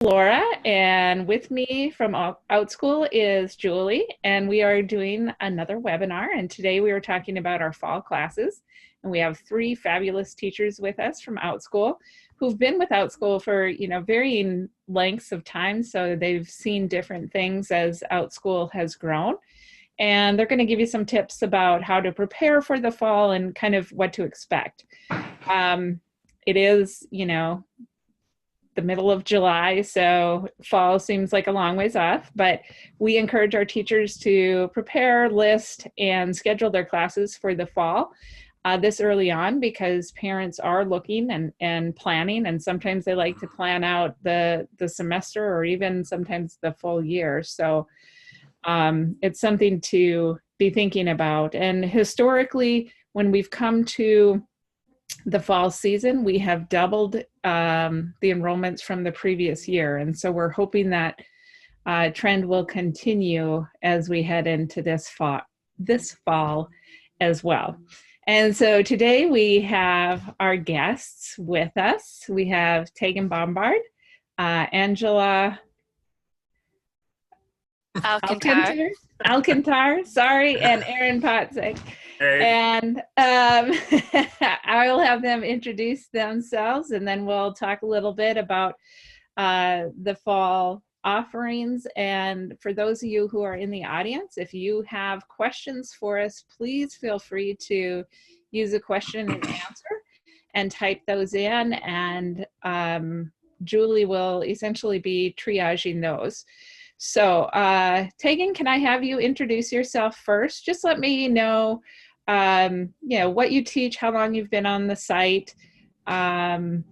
Laura, and with me from Outschool is Julie, and we are doing another webinar. And today we are talking about our fall classes, and we have three fabulous teachers with us from Outschool who've been with Outschool for varying lengths of time, so they've seen different things as Outschool has grown. And they're going to give you some tips about how to prepare for the fall and kind of what to expect. It is, the middle of July, so fall seems like a long ways off, but we encourage our teachers to prepare, list, and schedule their classes for the fall this early on, because parents are looking and planning, and sometimes they like to plan out the semester or even sometimes the full year. So it's something to be thinking about. And historically, when we've come to the fall season, we have doubled the enrollments from the previous year. And so we're hoping that trend will continue as we head into this fall as well. And so today we have our guests with us. We have Tegan Bombard, Angela Alcantar, sorry, and Aaron Potsick. Hey. And I will have them introduce themselves, and then we'll talk a little bit about the fall offerings. And for those of you who are in the audience, if you have questions for us, please feel free to use a question and answer and type those in, and Julie will essentially be triaging those. So Tegan, can I have you introduce yourself first? Just let me know what you teach, how long you've been on the site, and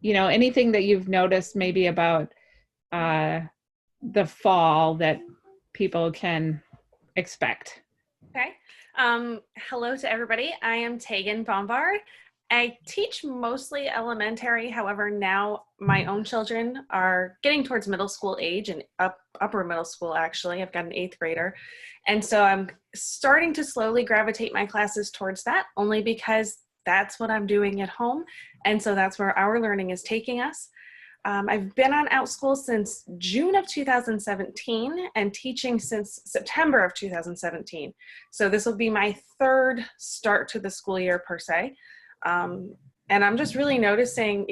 anything that you've noticed maybe about the fall that people can expect. Okay. Hello to everybody. I am Tegan Bombard. I teach mostly elementary. However, now my own children are getting towards middle school age and upper middle school, actually. I've got an 8th grader. And so I'm starting to slowly gravitate my classes towards that, only because that's what I'm doing at home. And so that's where our learning is taking us. I've been on Outschool since June of 2017 and teaching since September of 2017. So this will be my 3rd start to the school year per se. And I'm just really noticing,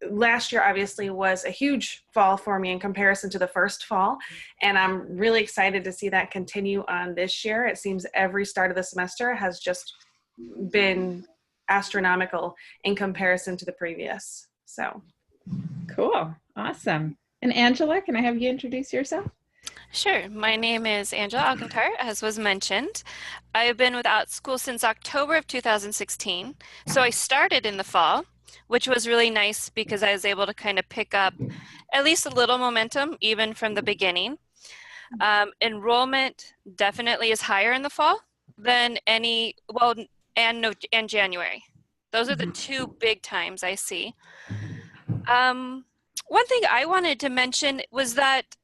last year obviously was a huge fall for me in comparison to the first fall. And I'm really excited to see that continue on this year. It seems every start of the semester has just been astronomical in comparison to the previous. So. Cool. Awesome. And Angela, can I have you introduce yourself? Sure. My name is Angela Alcantar, as was mentioned. I've been with Outschool since October of 2016. So I started in the fall, which was really nice because I was able to kind of pick up at least a little momentum even from the beginning. Enrollment definitely is higher in the fall than and January. Those are the two big times I see. One thing I wanted to mention was that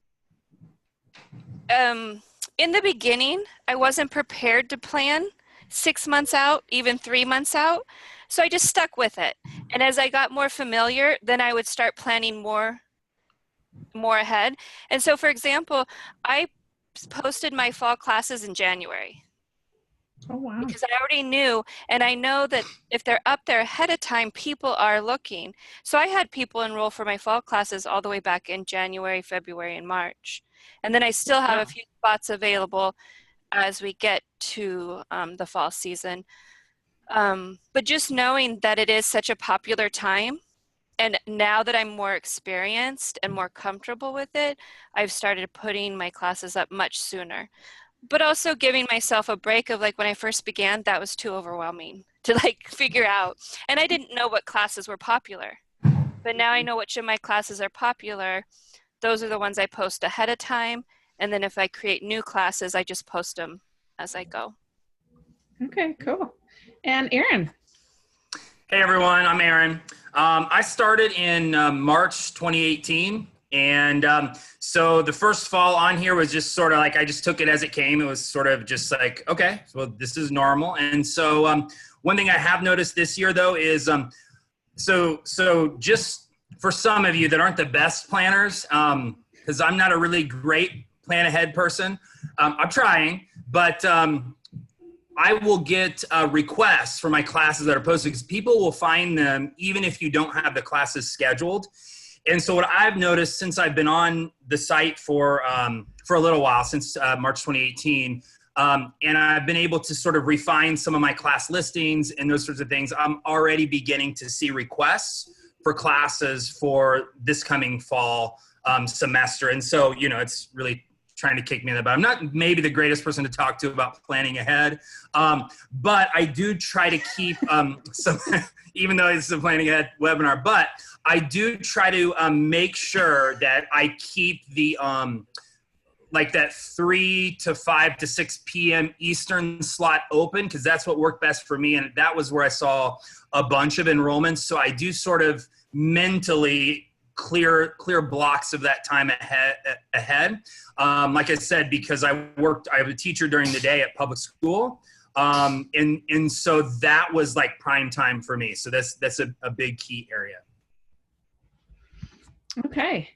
in the beginning, I wasn't prepared to plan 6 months out, even 3 months out. So I just stuck with it. And as I got more familiar, then I would start planning more ahead. And so, for example, I posted my fall classes in January. Oh, wow. Because I already knew, and I know that if they're up there ahead of time, people are looking. So I had people enroll for my fall classes all the way back in January, February, and March. And then I still have a few spots available as we get to the fall season. But just knowing that it is such a popular time, and now that I'm more experienced and more comfortable with it, I've started putting my classes up much sooner. But also giving myself a break of, like, when I first began, that was too overwhelming to figure out. And I didn't know what classes were popular. But now I know which of my classes are popular. Those are the ones I post ahead of time. And then if I create new classes, I just post them as I go. Okay, cool. And Aaron. Hey everyone, I'm Aaron. I started in March 2018. And so the first fall on here was just sort of like, I just took it as it came. It was sort of just like, okay, well, this is normal. And so one thing I have noticed this year, though, is So just for some of you that aren't the best planners, because I'm not a really great plan ahead person, I'm trying, but I will get requests for my classes that are posted because people will find them even if you don't have the classes scheduled. And so what I've noticed since I've been on the site for a little while, since March 2018, and I've been able to sort of refine some of my class listings and those sorts of things, I'm already beginning to see requests for classes for this coming fall semester. And so, you know, it's really trying to kick me in the butt. I'm not maybe the greatest person to talk to about planning ahead, but I do try to keep some, even though it's a planning ahead webinar, but I do try to make sure that I keep the like that 3 to 5 to 6 p.m. Eastern slot open, because that's what worked best for me. And that was where I saw a bunch of enrollments. So I do sort of mentally clear blocks of that time ahead. Like I said, because I was a teacher during the day at public school. And so that was like prime time for me. So that's a big key area. Okay,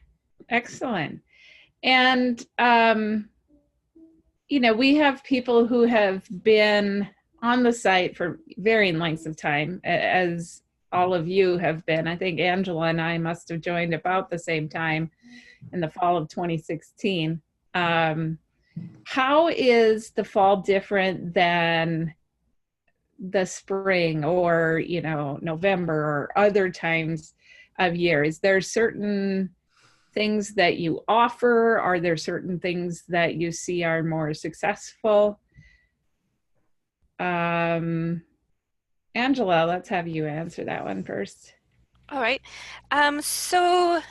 excellent. And, you know, we have people who have been on the site for varying lengths of time, as all of you have been. I think Angela and I must have joined about the same time in the fall of 2016. How is the fall different than the spring or, you know, November or other times of year? Is there certain things that you offer? Are there certain things that you see are more successful? Angela, let's have you answer that one first. All right. So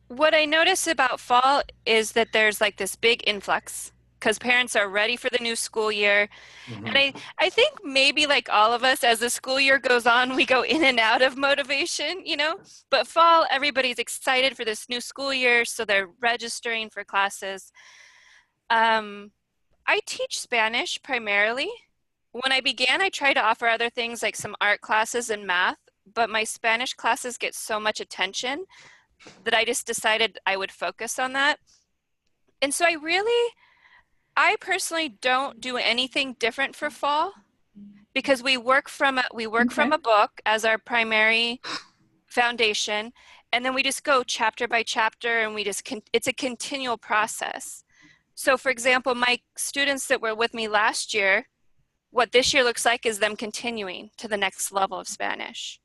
what I notice about fall is that there's like this big influx because parents are ready for the new school year. Mm-hmm. And I think maybe like all of us, as the school year goes on, we go in and out of motivation, you know, but fall, everybody's excited for this new school year. So they're registering for classes. I teach Spanish primarily. When I began, I tried to offer other things like some art classes and math, but my Spanish classes get so much attention that I just decided I would focus on that. And so I personally don't do anything different for fall because we work from a book as our primary foundation, and then we just go chapter by chapter, and it's a continual process. So for example, my students that were with me last year, what this year looks like is them continuing to the next level of Spanish.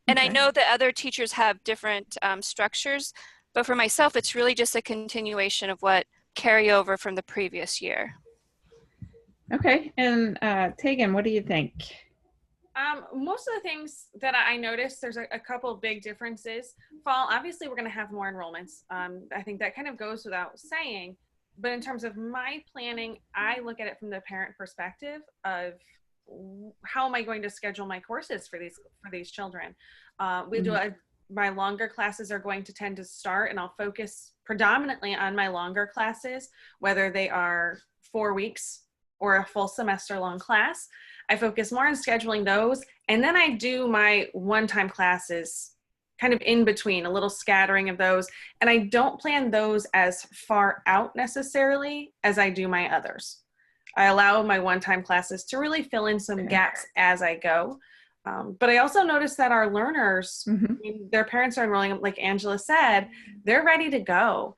And I know that other teachers have different structures, but for myself, it's really just a continuation of what carry over from the previous year. Okay, and Tegan, what do you think? Most of the things that I noticed, there's a couple of big differences. Fall, obviously, we're going to have more enrollments. I think that kind of goes without saying. But in terms of my planning, I look at it from the parent perspective of how am I going to schedule my courses for these children. My longer classes are going to tend to start, and I'll focus predominantly on my longer classes, whether they are 4 weeks or a full semester long class. I focus more on scheduling those, and then I do my one-time classes kind of in between, a little scattering of those. And I don't plan those as far out necessarily as I do my others. I allow my one-time classes to really fill in some gaps as I go. But I also noticed that our learners, their parents are enrolling, like Angela said, they're ready to go.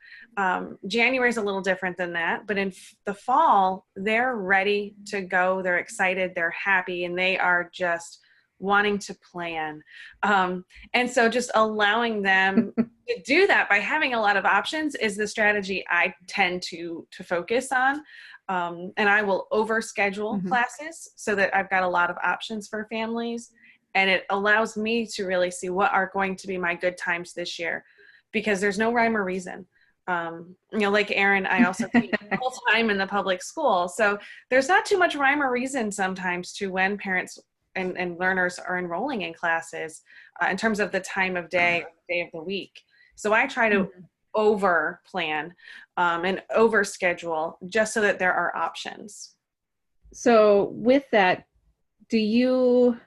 January is a little different than that, but in the fall, they're ready to go. They're excited, they're happy, and they are just wanting to plan. And so just allowing them to do that by having a lot of options is the strategy I tend to focus on. And I will overschedule classes so that I've got a lot of options for families. And it allows me to really see what are going to be my good times this year, because there's no rhyme or reason. Like Aaron, I also teach full time in the public school. So there's not too much rhyme or reason sometimes to when parents and learners are enrolling in classes in terms of the time of day, day of the week. So I try to over plan and over schedule just so that there are options. So with that, do you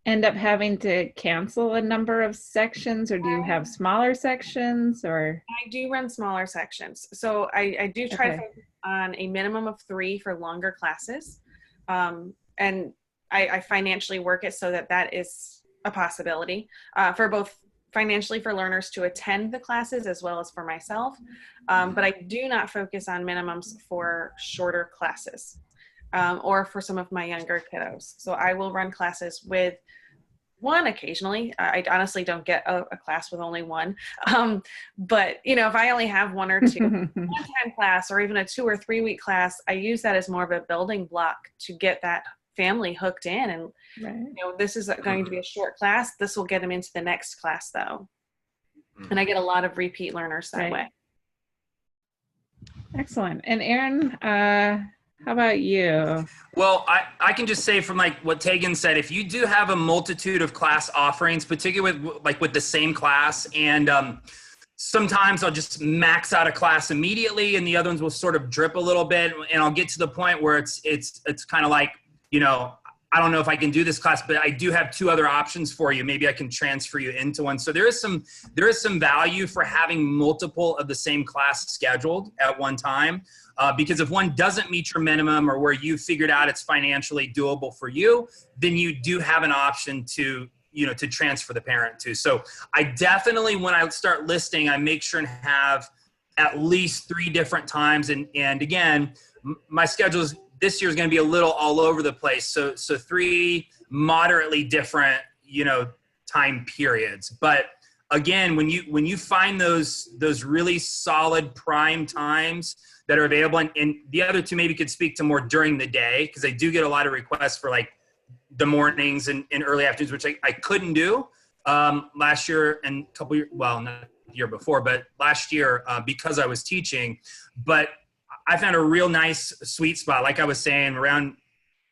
end up having to cancel a number of sections, or do you have smaller sections, or? I do run smaller sections. So I do try to focus on a minimum of 3 for longer classes. And I financially work it so that that is a possibility for both financially for learners to attend the classes as well as for myself. But I do not focus on minimums for shorter classes or for some of my younger kiddos. So I will run classes with one occasionally. I honestly don't get a class with only one. But, you know, if I only have 1 or 2 one-time class or even a 2 or 3 week class, I use that as more of a building block to get that family hooked in. And, you know, this is going to be a short class. This will get them into the next class though. And I get a lot of repeat learners that way. Excellent. And Aaron, how about you? Well, I can just say from like what Tegan said, if you do have a multitude of class offerings, particularly with the same class, and sometimes I'll just max out a class immediately and the other ones will sort of drip a little bit, and I'll get to the point where it's kind of like, you know, I don't know if I can do this class, but I do have 2 other options for you. Maybe I can transfer you into one. So there is some value for having multiple of the same class scheduled at one time. Because if one doesn't meet your minimum or where you figured out it's financially doable for you, then you do have an option to, you know, to transfer the parent to. So I definitely, when I start listing, I make sure and have at least 3 different times. And again, my schedule this year is going to be a little all over the place. So 3 moderately different, you know, time periods. But again, when you find those really solid prime times that are available, and the other 2 maybe could speak to more during the day, because I do get a lot of requests for like the mornings and early afternoons, which I couldn't do last year and a couple years, well, not the year before, but last year because I was teaching. But I found a real nice sweet spot, like I was saying, around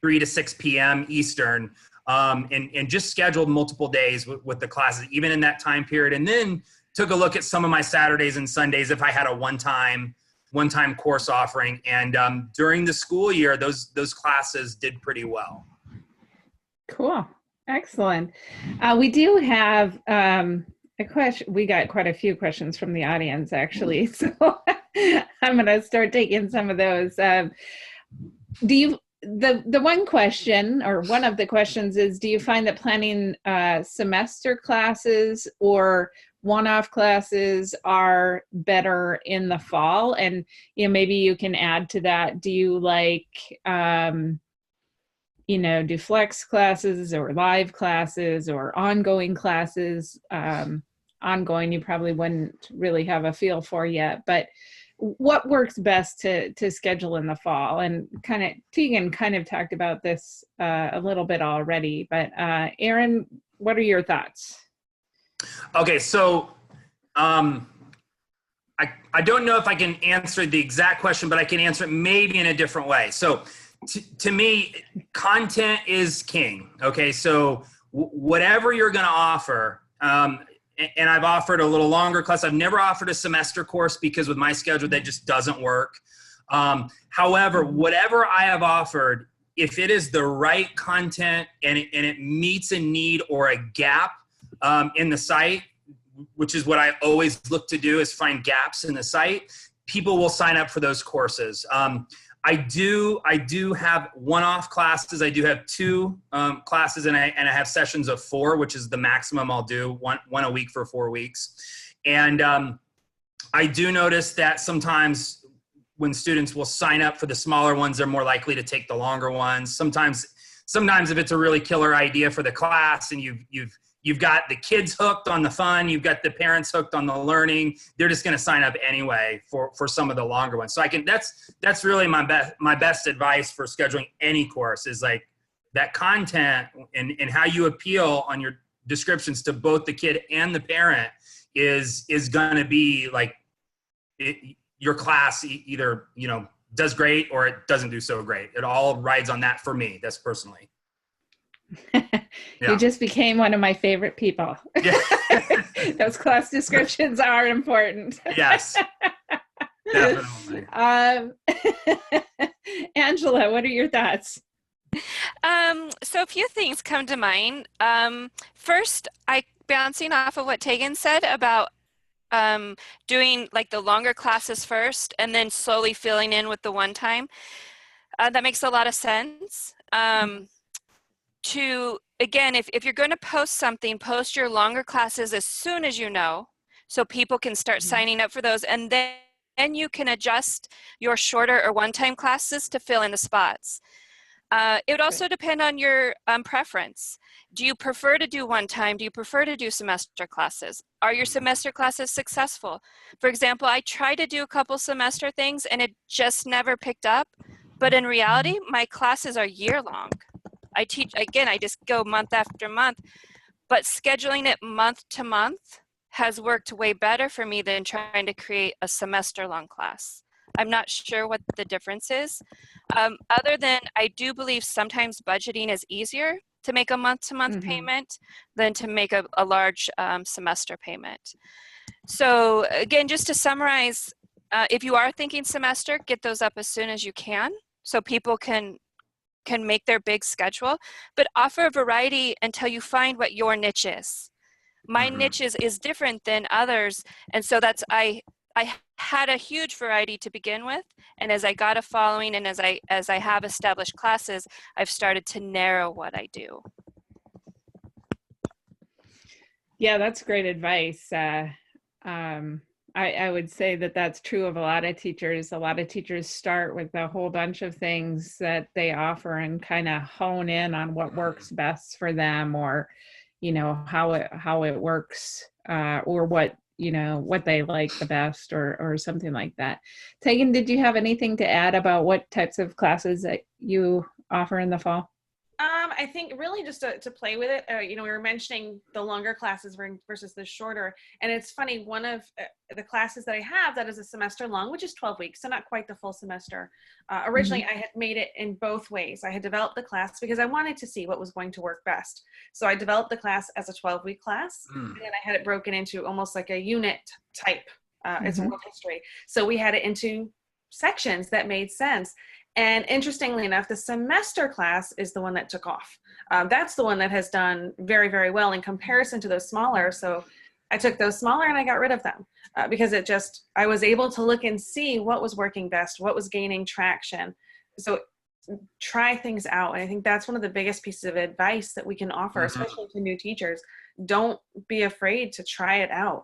3 to 6 p.m. Eastern, and just scheduled multiple days with the classes, even in that time period. And then took a look at some of my Saturdays and Sundays if I had a one-time course offering. And during the school year, those classes did pretty well. Cool. Excellent. We do have a question. We got quite a few questions from the audience, actually. So I'm going to start taking some of those. The one question, or one of the questions, is, do you find that planning semester classes or one-off classes are better in the fall? And, you know, maybe you can add to that. Do you like, you know, do flex classes or live classes or ongoing classes? Ongoing, you probably wouldn't really have a feel for yet, but what works best to schedule in the fall? And Tegan kind of talked about this a little bit already, but Aaron, what are your thoughts? Okay, so I don't know if I can answer the exact question, but I can answer it maybe in a different way. So to me, content is king. Okay, so whatever you're going to offer, and I've offered a little longer class. I've never offered a semester course because with my schedule, that just doesn't work. However, whatever I have offered, if it is the right content and it meets a need or a gap in the site, which is what I always look to do, is find gaps in the site, people will sign up for those courses. I do have one-off classes. I do have 2 classes, and I have sessions of 4, which is the maximum I'll do, one a week for 4 weeks. And I do notice that sometimes when students will sign up for the smaller ones, they're more likely to take the longer ones. Sometimes if it's a really killer idea for the class and you've got the kids hooked on the fun, you've got the parents hooked on the learning, they're just going to sign up anyway for some of the longer ones. So that's really my best advice for scheduling any course, is like that content and how you appeal on your descriptions to both the kid and the parent is going to be like your class either, you know, does great or it doesn't do so great. It all rides on that for me. That's personally. You just became one of my favorite people. Yeah. Those class descriptions are important. Yes, definitely. Angela, what are your thoughts? So a few things come to mind. First, bouncing off of what Tegan said about doing like the longer classes first and then slowly filling in with the one time. That makes a lot of sense. Again, if you're going to post something, post your longer classes as soon as you know, so people can start signing up for those, and then you can adjust your shorter or one-time classes to fill in the spots. It would also depend on your preference. Do you prefer to do one time? Do you prefer to do semester classes? Are your semester classes successful? For example, I tried to do a couple semester things and it just never picked up. But in reality, my classes are year-long. I teach, again, I just go month after month, but scheduling it month to month has worked way better for me than trying to create a semester-long class. I'm not sure what the difference is. Other than I do believe sometimes budgeting is easier to make a month-to-month payment than to make a large semester payment. So again, just to summarize, if you are thinking semester, get those up as soon as you can so people can make their big schedule, but offer a variety until you find what your niche is. My niche is different than others, and so that's I had a huge variety to begin with, and as I got a following and as I have established classes, I've started to narrow what I do. Yeah, that's great advice. I would say that that's true of a lot of teachers. A lot of teachers start with a whole bunch of things that they offer and kind of hone in on what works best for them, or, you know, how it works, or what, you know, what they like the best, or something like that. Tegan, did you have anything to add about what types of classes that you offer in the fall? I think really just to play with it, you know, we were mentioning the longer classes versus the shorter. And it's funny, one of the classes that I have that is a semester long, which is 12 weeks, so not quite the full semester. Originally, I had made it in both ways. I had developed the class because I wanted to see what was going to work best. So I developed the class as a 12-week class, and then I had it broken into almost like a unit type. It's world history. So we had it into sections that made sense. And interestingly enough, the semester class is the one that took off. That's the one that has done very, very well in comparison to those smaller. So I took those smaller and I got rid of them because I was able to look and see what was working best, what was gaining traction. So try things out. And I think that's one of the biggest pieces of advice that we can offer, especially to new teachers. Don't be afraid to try it out.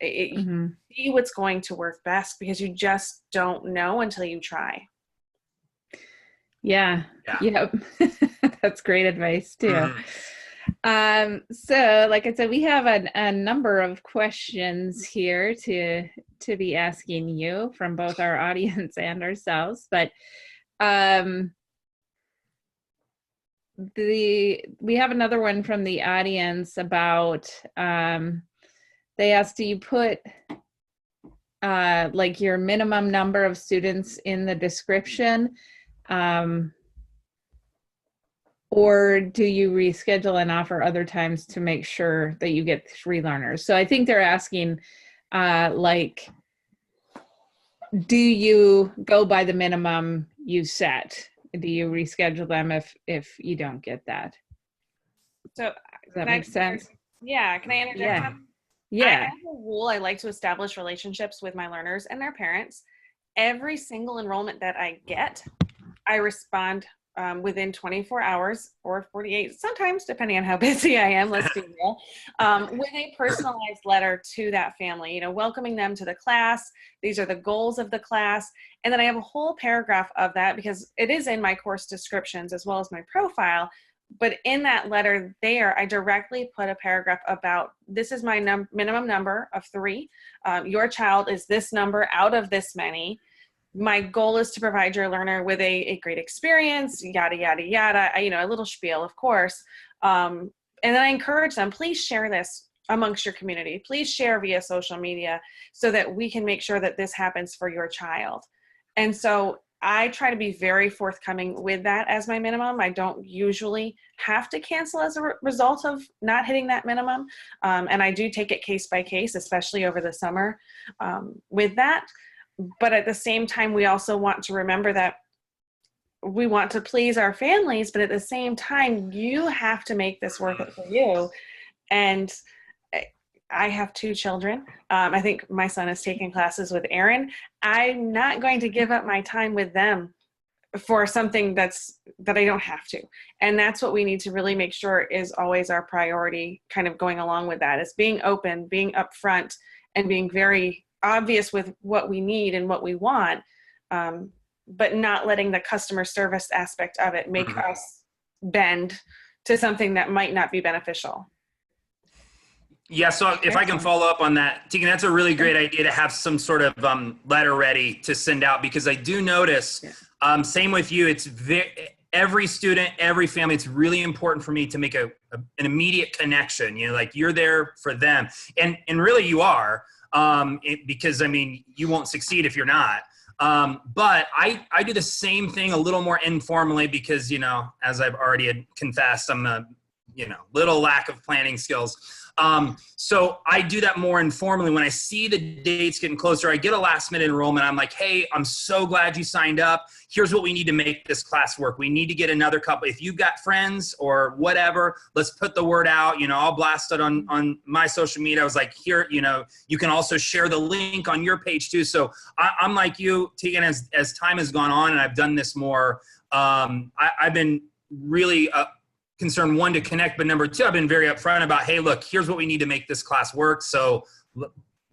See what's going to work best, because you just don't know until you try. Yeah. Yep. That's great advice too. So like I said, we have a number of questions here to be asking you from both our audience and ourselves, but we have another one from the audience about they asked, do you put like your minimum number of students in the description? Or do you reschedule and offer other times to make sure that you get 3 learners? So I think they're asking, like, do you go by the minimum you set? Do you reschedule them if you don't get that? So does that make sense? Yeah. Can I interject? Yeah. I have a rule. I like to establish relationships with my learners and their parents. Every single enrollment that I get, I respond within 24 hours or 48, sometimes depending on how busy I am, let's be real, with a personalized letter to that family, you know, welcoming them to the class. These are the goals of the class. And then I have a whole paragraph of that because it is in my course descriptions as well as my profile. But in that letter there, I directly put a paragraph about, this is my minimum number of 3. Your child is this number out of this many. My goal is to provide your learner with a great experience, yada, yada, yada, you know, a little spiel, of course. And then I encourage them, please share this amongst your community. Please share via social media so that we can make sure that this happens for your child. And so I try to be very forthcoming with that as my minimum. I don't usually have to cancel as a result of not hitting that minimum. And I do take it case by case, especially over the summer with that. But at the same time, we also want to remember that we want to please our families, but at the same time, you have to make this worth it for you. And I have 2 children. I think my son is taking classes with Aaron. I'm not going to give up my time with them for something that I don't have to. And that's what we need to really make sure is always our priority, kind of going along with that, is being open, being upfront, and being very obvious with what we need and what we want, but not letting the customer service aspect of it make us bend to something that might not be beneficial. Yeah, so if I can follow up on that, Tegan, that's a really great idea to have some sort of letter ready to send out, because I do notice, same with you, it's every student, every family, it's really important for me to make an immediate connection, you know, like you're there for them. And really you are, because I mean, you won't succeed if you're not. But I do the same thing a little more informally because, you know, as I've already confessed, I'm a, you know, little lack of planning skills. So I do that more informally. When I see the dates getting closer, I get a last minute enrollment. I'm like, hey, I'm so glad you signed up. Here's what we need to make this class work. We need to get another couple. If you've got friends or whatever, let's put the word out. You know, I'll blast it on my social media. I was like, here, you know, you can also share the link on your page too. So I'm like you, Tegan, as time has gone on and I've done this more, I've been really, concerned, 1, to connect, but number 2, I've been very upfront about, hey, look, here's what we need to make this class work. So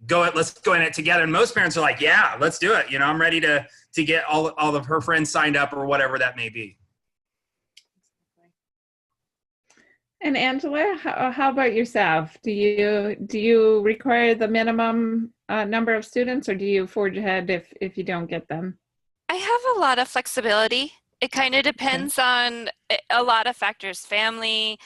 let's go in it together. And most parents are like, yeah, let's do it. You know, I'm ready to get all of her friends signed up or whatever that may be. And Angela, how about yourself? Do you require the minimum number of students, or do you forge ahead if you don't get them? I have a lot of flexibility. It kind of depends on a lot of factors, family,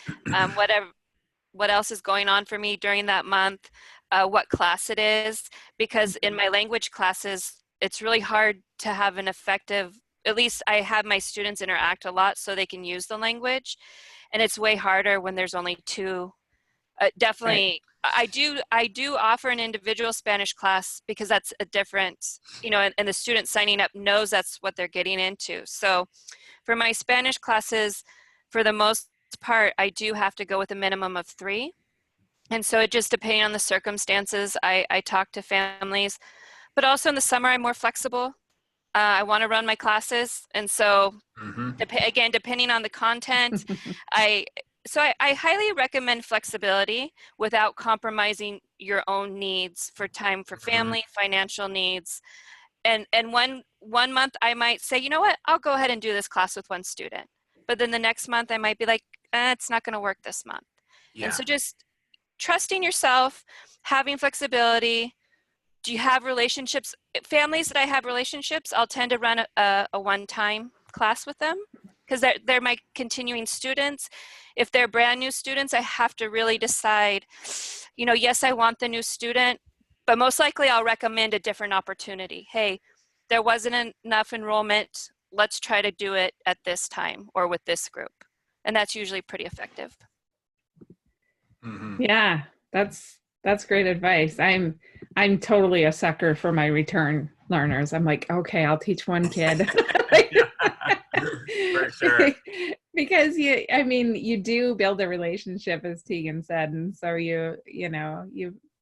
what else is going on for me during that month, what class it is, because in my language classes, it's really hard to have an effective, at least I have my students interact a lot so they can use the language, and it's way harder when there's only 2. Definitely, right. I do offer an individual Spanish class because that's a different, you know, and the student signing up knows that's what they're getting into. So for my Spanish classes, for the most part, I do have to go with a minimum of 3. And so it just depending on the circumstances, I talk to families, but also in the summer, I'm more flexible. I want to run my classes. And so again, depending on the content, So I highly recommend flexibility without compromising your own needs for time for family, financial needs. And one month I might say, you know what, I'll go ahead and do this class with 1 student. But then the next month I might be like, it's not going to work this month. Yeah. And so just trusting yourself, having flexibility. Do you have relationships? Families that I have relationships, I'll tend to run a one-time class with them because they're my continuing students. If they're brand new students, I have to really decide, you know, yes, I want the new student, but most likely I'll recommend a different opportunity. Hey, there wasn't enough enrollment. Let's try to do it at this time or with this group. And that's usually pretty effective. Yeah, that's great advice. I'm totally a sucker for my return learners. I'm like, okay, I'll teach 1 kid. For sure. Because you do build a relationship, as Tegan said, and so you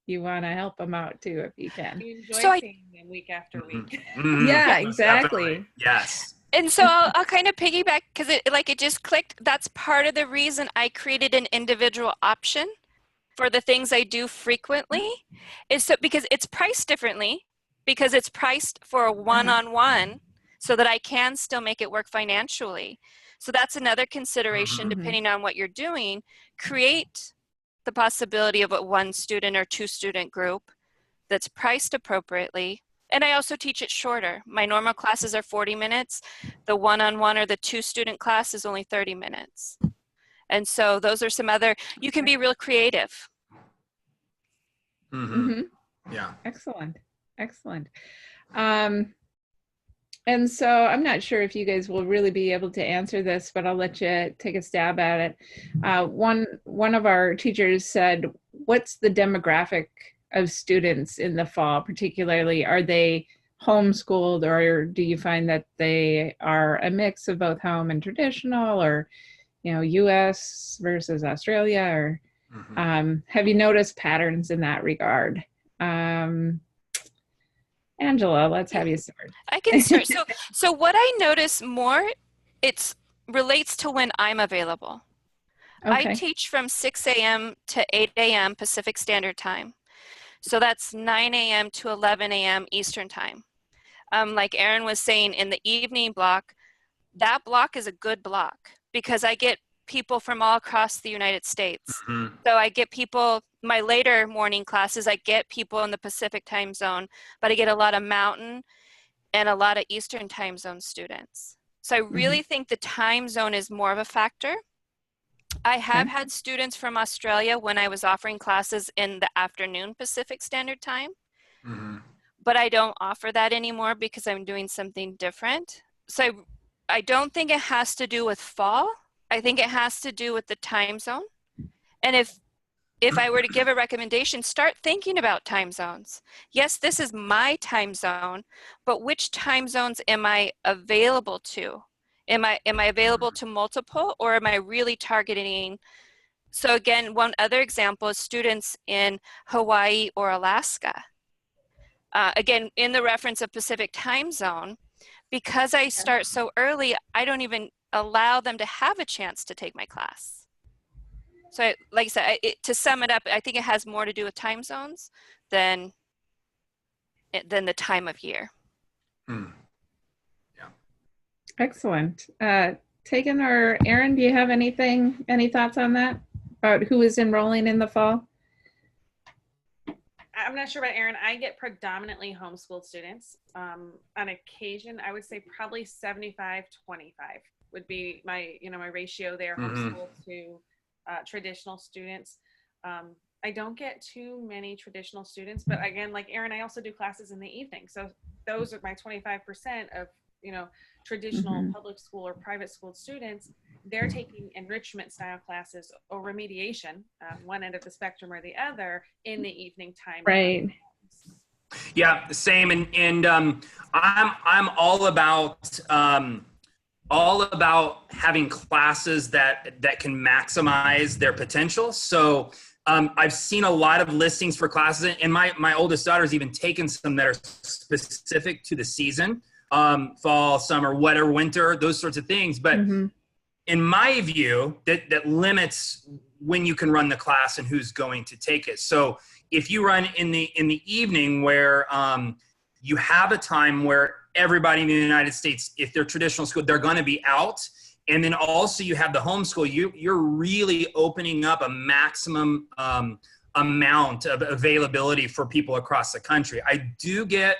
want to help them out too if you can. You enjoy seeing them week after week. Yeah, exactly. Definitely. Yes. And so I'll kind of piggyback because it just clicked. That's part of the reason I created an individual option for the things I do frequently is so because it's priced differently, because it's priced for a one-on-one so that I can still make it work financially. So that's another consideration depending on what you're doing. Create the possibility of a 1 student or 2 student group that's priced appropriately. And I also teach it shorter. My normal classes are 40 minutes. The one-on-one or the 2 student class is only 30 minutes. And so those are some other, you can be real creative. Yeah. Excellent. And so I'm not sure if you guys will really be able to answer this, but I'll let you take a stab at it. One of our teachers said, what's the demographic of students in the fall, particularly? Are they homeschooled, or do you find that they are a mix of both home and traditional, or, US versus Australia, or have you noticed patterns in that regard? Angela, let's have you start. I can start. So what I notice more, it relates to when I'm available. Okay. I teach from 6 a.m. to 8 a.m. Pacific Standard Time. So that's 9 a.m. to 11 a.m. Eastern Time. Like Aaron was saying, in the evening block, that block is a good block because I get people from all across the United States. So I get people, my later morning classes, I get people in the Pacific time zone, but I get a lot of Mountain and a lot of Eastern time zone students. So I really think the time zone is more of a factor. I have had students from Australia when I was offering classes in the afternoon Pacific Standard Time, but I don't offer that anymore because I'm doing something different. So I don't think it has to do with fall. I think it has to do with the time zone. And if I were to give a recommendation, start thinking about time zones. Yes, this is my time zone, but which time zones am I available to? Am I available to multiple, or am I really targeting? So again, one other example is students in Hawaii or Alaska. Again, in the reference of Pacific time zone, because I start so early, I don't even allow them to have a chance to take my class. So like I said, to sum it up, I think it has more to do with time zones than the time of year. Excellent. Tegan or Aaron, do you have any thoughts on that about who is enrolling in the fall? I'm not sure about Aaron. I get predominantly homeschooled students. On occasion, I would say probably 75-25 would be my ratio there, homeschooled to traditional students. I don't get too many traditional students, but again, like Aaron, I also do classes in the evening. So those are my 25% of, traditional public school or private school students. They're taking enrichment style classes or remediation, one end of the spectrum or the other, in the evening time. Right. Yeah, same. And I'm all about having classes that can maximize their potential. So I've seen a lot of listings for classes, and my oldest daughter's even taken some that are specific to the season, fall, summer, whatever, winter, those sorts of things. But in my view, that limits when you can run the class and who's going to take it. So if you run in the evening where you have a time where everybody in the United States, if they're traditional school, they're going to be out. And then also you have the homeschool, you're really opening up a maximum amount of availability for people across the country. I do get,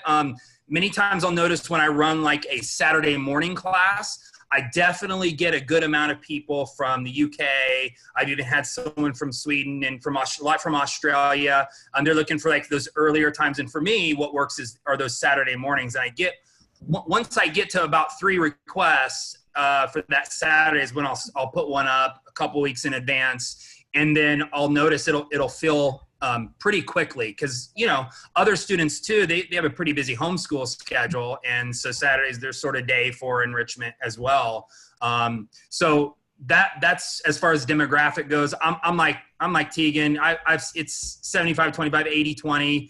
many times I'll notice when I run like a Saturday morning class, I definitely get a good amount of people from the UK. I've even had someone from Sweden and a lot from Australia. They're looking for like those earlier times. And for me, what works are those Saturday mornings. And once I get to about 3 requests for that Saturday is when I'll put one up a couple weeks in advance. And then I'll notice it'll fill pretty quickly because, other students too, they have a pretty busy homeschool schedule. And so Saturdays, their sort of day for enrichment as well. So that's as far as demographic goes. I'm like Tegan. It's 75-25, 80-20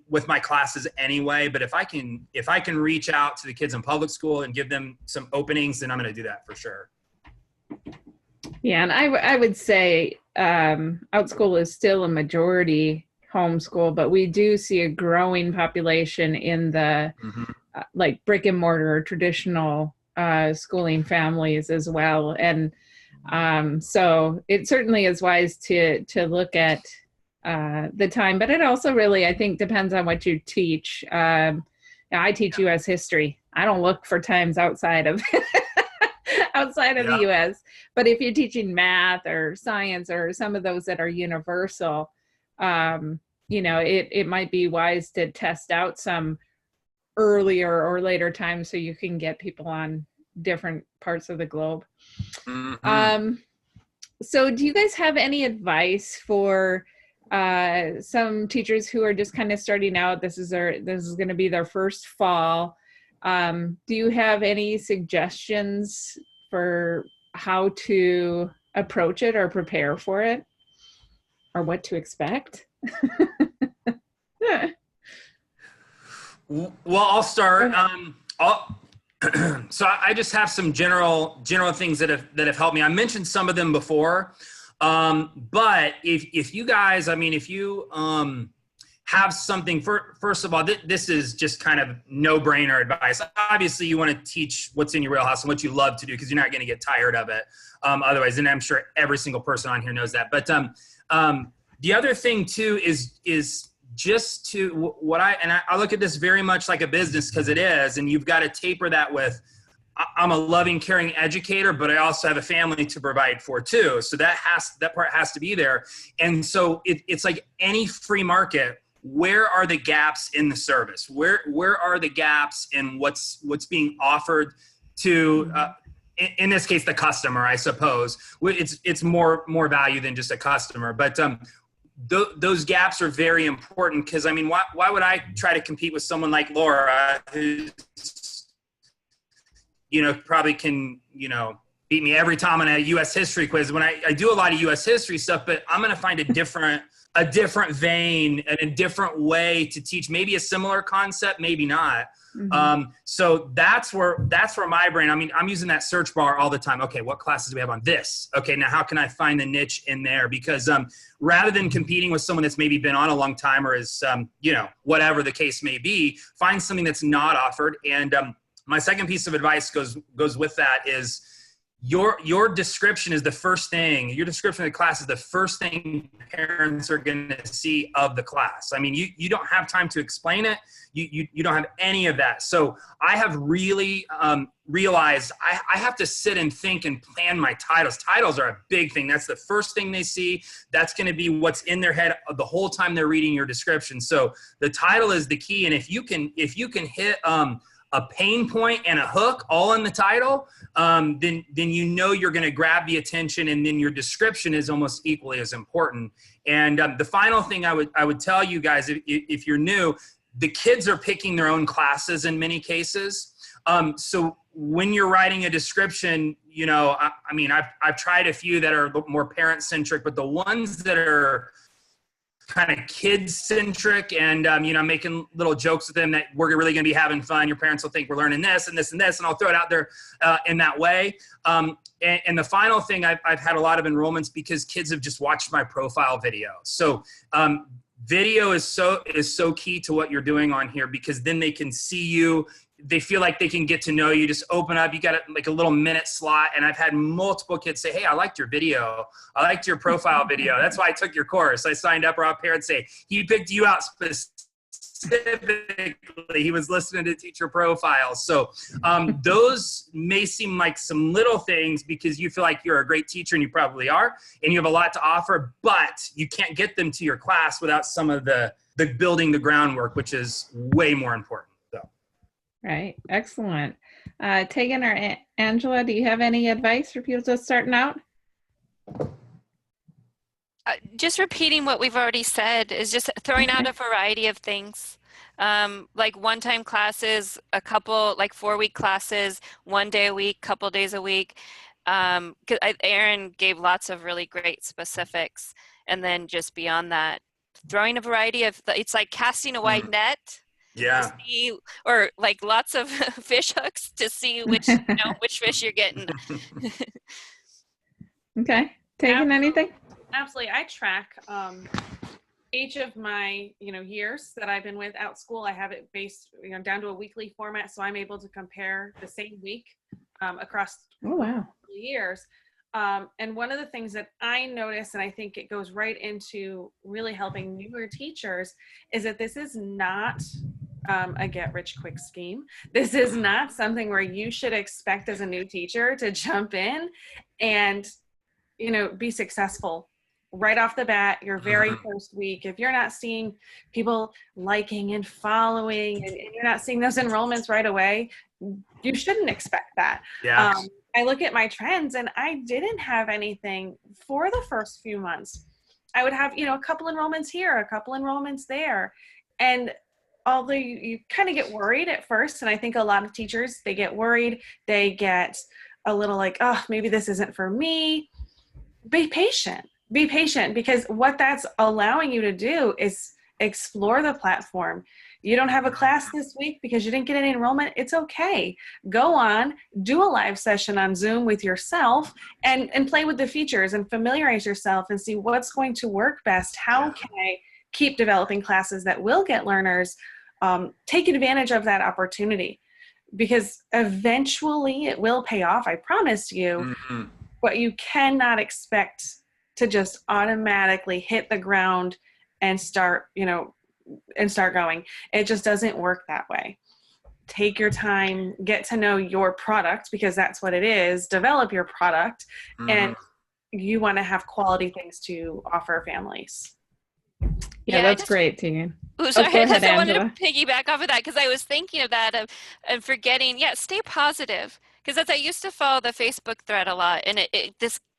with my classes anyway. But if I can reach out to the kids in public school and give them some openings, then I'm going to do that for sure. Yeah, and I would say Outschool is still a majority homeschool, but we do see a growing population in the like brick and mortar traditional schooling families as well. And so it certainly is wise to look at the time, but it also really, I think, depends on what you teach. I teach U.S. history. I don't look for times outside of the U.S. But if you're teaching math or science or some of those that are universal, it might be wise to test out some earlier or later times so you can get people on different parts of the globe. So do you guys have any advice for some teachers who are just kind of starting out. This is going to be their first fall. Do you have any suggestions for how to approach it or prepare for it, or what to expect? Well, I'll start. So I just have some general things that have helped me. I mentioned some of them before, but if you guys, I mean, if you have something, first of all, this is just kind of no-brainer advice. Obviously, you want to teach what's in your wheelhouse and what you love to do, because you're not going to get tired of it otherwise. And I'm sure every single person on here knows that. But the other thing too is just to I look at this very much like a business, because it is, and you've got to taper that with, I'm a loving, caring educator, but I also have a family to provide for too. So that part has to be there. And so it's like any free market. Where are the gaps in the service? Where are the gaps in what's being offered to, in this case, the customer, I suppose. It's more value than just a customer, but those gaps are very important, because I mean, why would I try to compete with someone like Laura, who's, probably can, beat me every time on a U.S. history quiz when I do a lot of U.S. history stuff, but I'm going to find a different vein and a different way to teach, maybe a similar concept, maybe not. Mm-hmm. So that's where my brain, I mean, I'm using that search bar all the time. Okay, what classes do we have on this? Okay, now how can I find the niche in there? Because rather than competing with someone that's maybe been on a long time or is, whatever the case may be, find something that's not offered. And my second piece of advice goes with that is, your description is the first thing. Your description of the class is the first thing parents are going to see of the class. I mean, you don't have time to explain it. You don't have any of that. So I have really realized I have to sit and think and plan my titles. Titles are a big thing. That's the first thing they see. That's going to be what's in their head the whole time they're reading your description. So the title is the key. And if you can hit a pain point and a hook all in the title, then you're going to grab the attention, and then your description is almost equally as important. And the final thing I would tell you guys, if you're new, the kids are picking their own classes in many cases. So when you're writing a description, I mean, I've tried a few that are more parent centric, but the ones that are kind of kid-centric and, making little jokes with them that we're really going to be having fun. Your parents will think we're learning this and this and this, and I'll throw it out there in that way. And the final thing, I've had a lot of enrollments because kids have just watched my profile video. So video is so key to what you're doing on here, because then they can see you. They feel like they can get to know you. Just open up. You got like a little minute slot. And I've had multiple kids say, hey, I liked your video. I liked your profile video. That's why I took your course. I signed up. Or our parents say, he picked you out specifically. He was listening to teacher profiles. So those may seem like some little things because you feel like you're a great teacher, and you probably are, and you have a lot to offer, but you can't get them to your class without some of the building the groundwork, which is way more important. Right. Excellent. Tegan or Angela, do you have any advice for people just starting out? Just repeating what we've already said is just throwing out a variety of things. Like one-time classes, a couple, like 4-week classes, 1 day a week, couple days a week. Aaron gave lots of really great specifics. And then just beyond that, throwing a variety of, it's like casting a wide net. Yeah. Or like lots of fish hooks to see which fish you're getting. Okay. Tegan, anything? Absolutely. I track each of my years that I've been with Outschool. I have it based down to a weekly format, so I'm able to compare the same week across years. And one of the things that I notice, and I think it goes right into really helping newer teachers, is that this is not a get-rich-quick scheme. This is not something where you should expect as a new teacher to jump in and, be successful right off the bat, your very first week. If you're not seeing people liking and following, and you're not seeing those enrollments right away, you shouldn't expect that. Yeah. I look at my trends, and I didn't have anything for the first few months. I would have, a couple enrollments here, a couple enrollments there. And although you kind of get worried at first, and I think a lot of teachers, they get worried, they get a little like, oh, maybe this isn't for me. Be patient. Be patient, because what that's allowing you to do is explore the platform. You don't have a class this week because you didn't get any enrollment. It's okay. Go on, do a live session on Zoom with yourself and play with the features and familiarize yourself and see what's going to work best. How can I keep developing classes that will get learners? Take advantage of that opportunity, because eventually it will pay off. I promise you. Mm-hmm. But you cannot expect to just automatically hit the ground and start going. It just doesn't work that way. Take your time, get to know your product, because that's what it is. Develop your product, and you want to have quality things to offer families. Yeah, that's great, Tegan. Oh, sorry, I wanted to piggyback off of that, because I was thinking of that and forgetting, stay positive. Because as I used to follow the Facebook thread a lot, and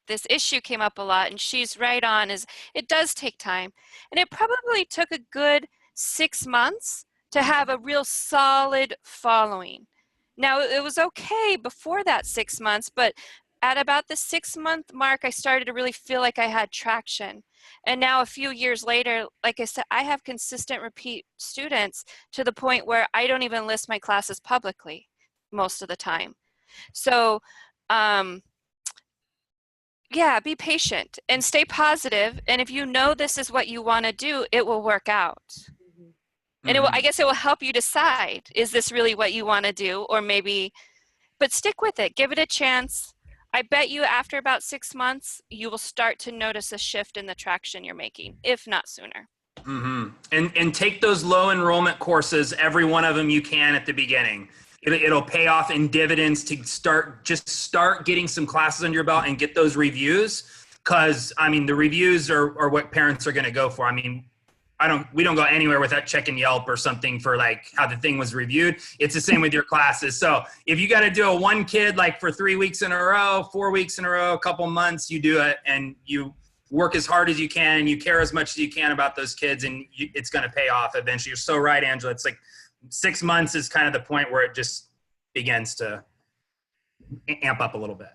this issue came up a lot, and she's right on, is it does take time. And it probably took a good 6 months to have a real solid following. Now, it was okay before that 6 months, but at about the 6-month mark, I started to really feel like I had traction. And now a few years later, like I said, I have consistent repeat students to the point where I don't even list my classes publicly most of the time. So, be patient and stay positive. And if you know this is what you want to do, it will work out. Mm-hmm. And I guess it will help you decide, is this really what you want to do? Or maybe, but stick with it. Give it a chance. I bet you after about 6 months, you will start to notice a shift in the traction you're making, if not sooner. Mm-hmm. And take those low enrollment courses, every one of them you can at the beginning. It'll pay off in dividends to start getting some classes under your belt and get those reviews. Because the reviews are what parents are going to go for. We don't go anywhere without checking Yelp or something for like how the thing was reviewed. It's the same with your classes. So if you got to do a one kid like for 3 weeks in a row, 4 weeks in a row, a couple months, you do it and you work as hard as you can and you care as much as you can about those kids, and it's going to pay off eventually. You're so right, Angela. It's like 6 months is kind of the point where it just begins to amp up a little bit.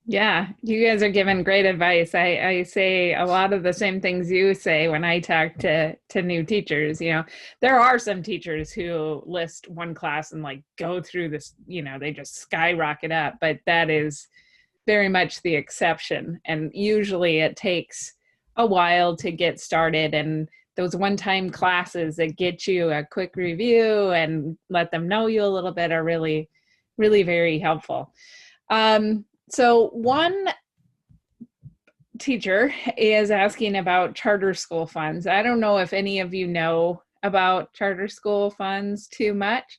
Yeah, you guys are giving great advice. I say a lot of the same things you say when I talk to new teachers. There are some teachers who list one class and like go through this, they just skyrocket up, but that is very much the exception. And usually it takes a while to get started, and those one-time classes that get you a quick review and let them know you a little bit are really, really very helpful. So one teacher is asking about charter school funds. I don't know if any of you know about charter school funds too much.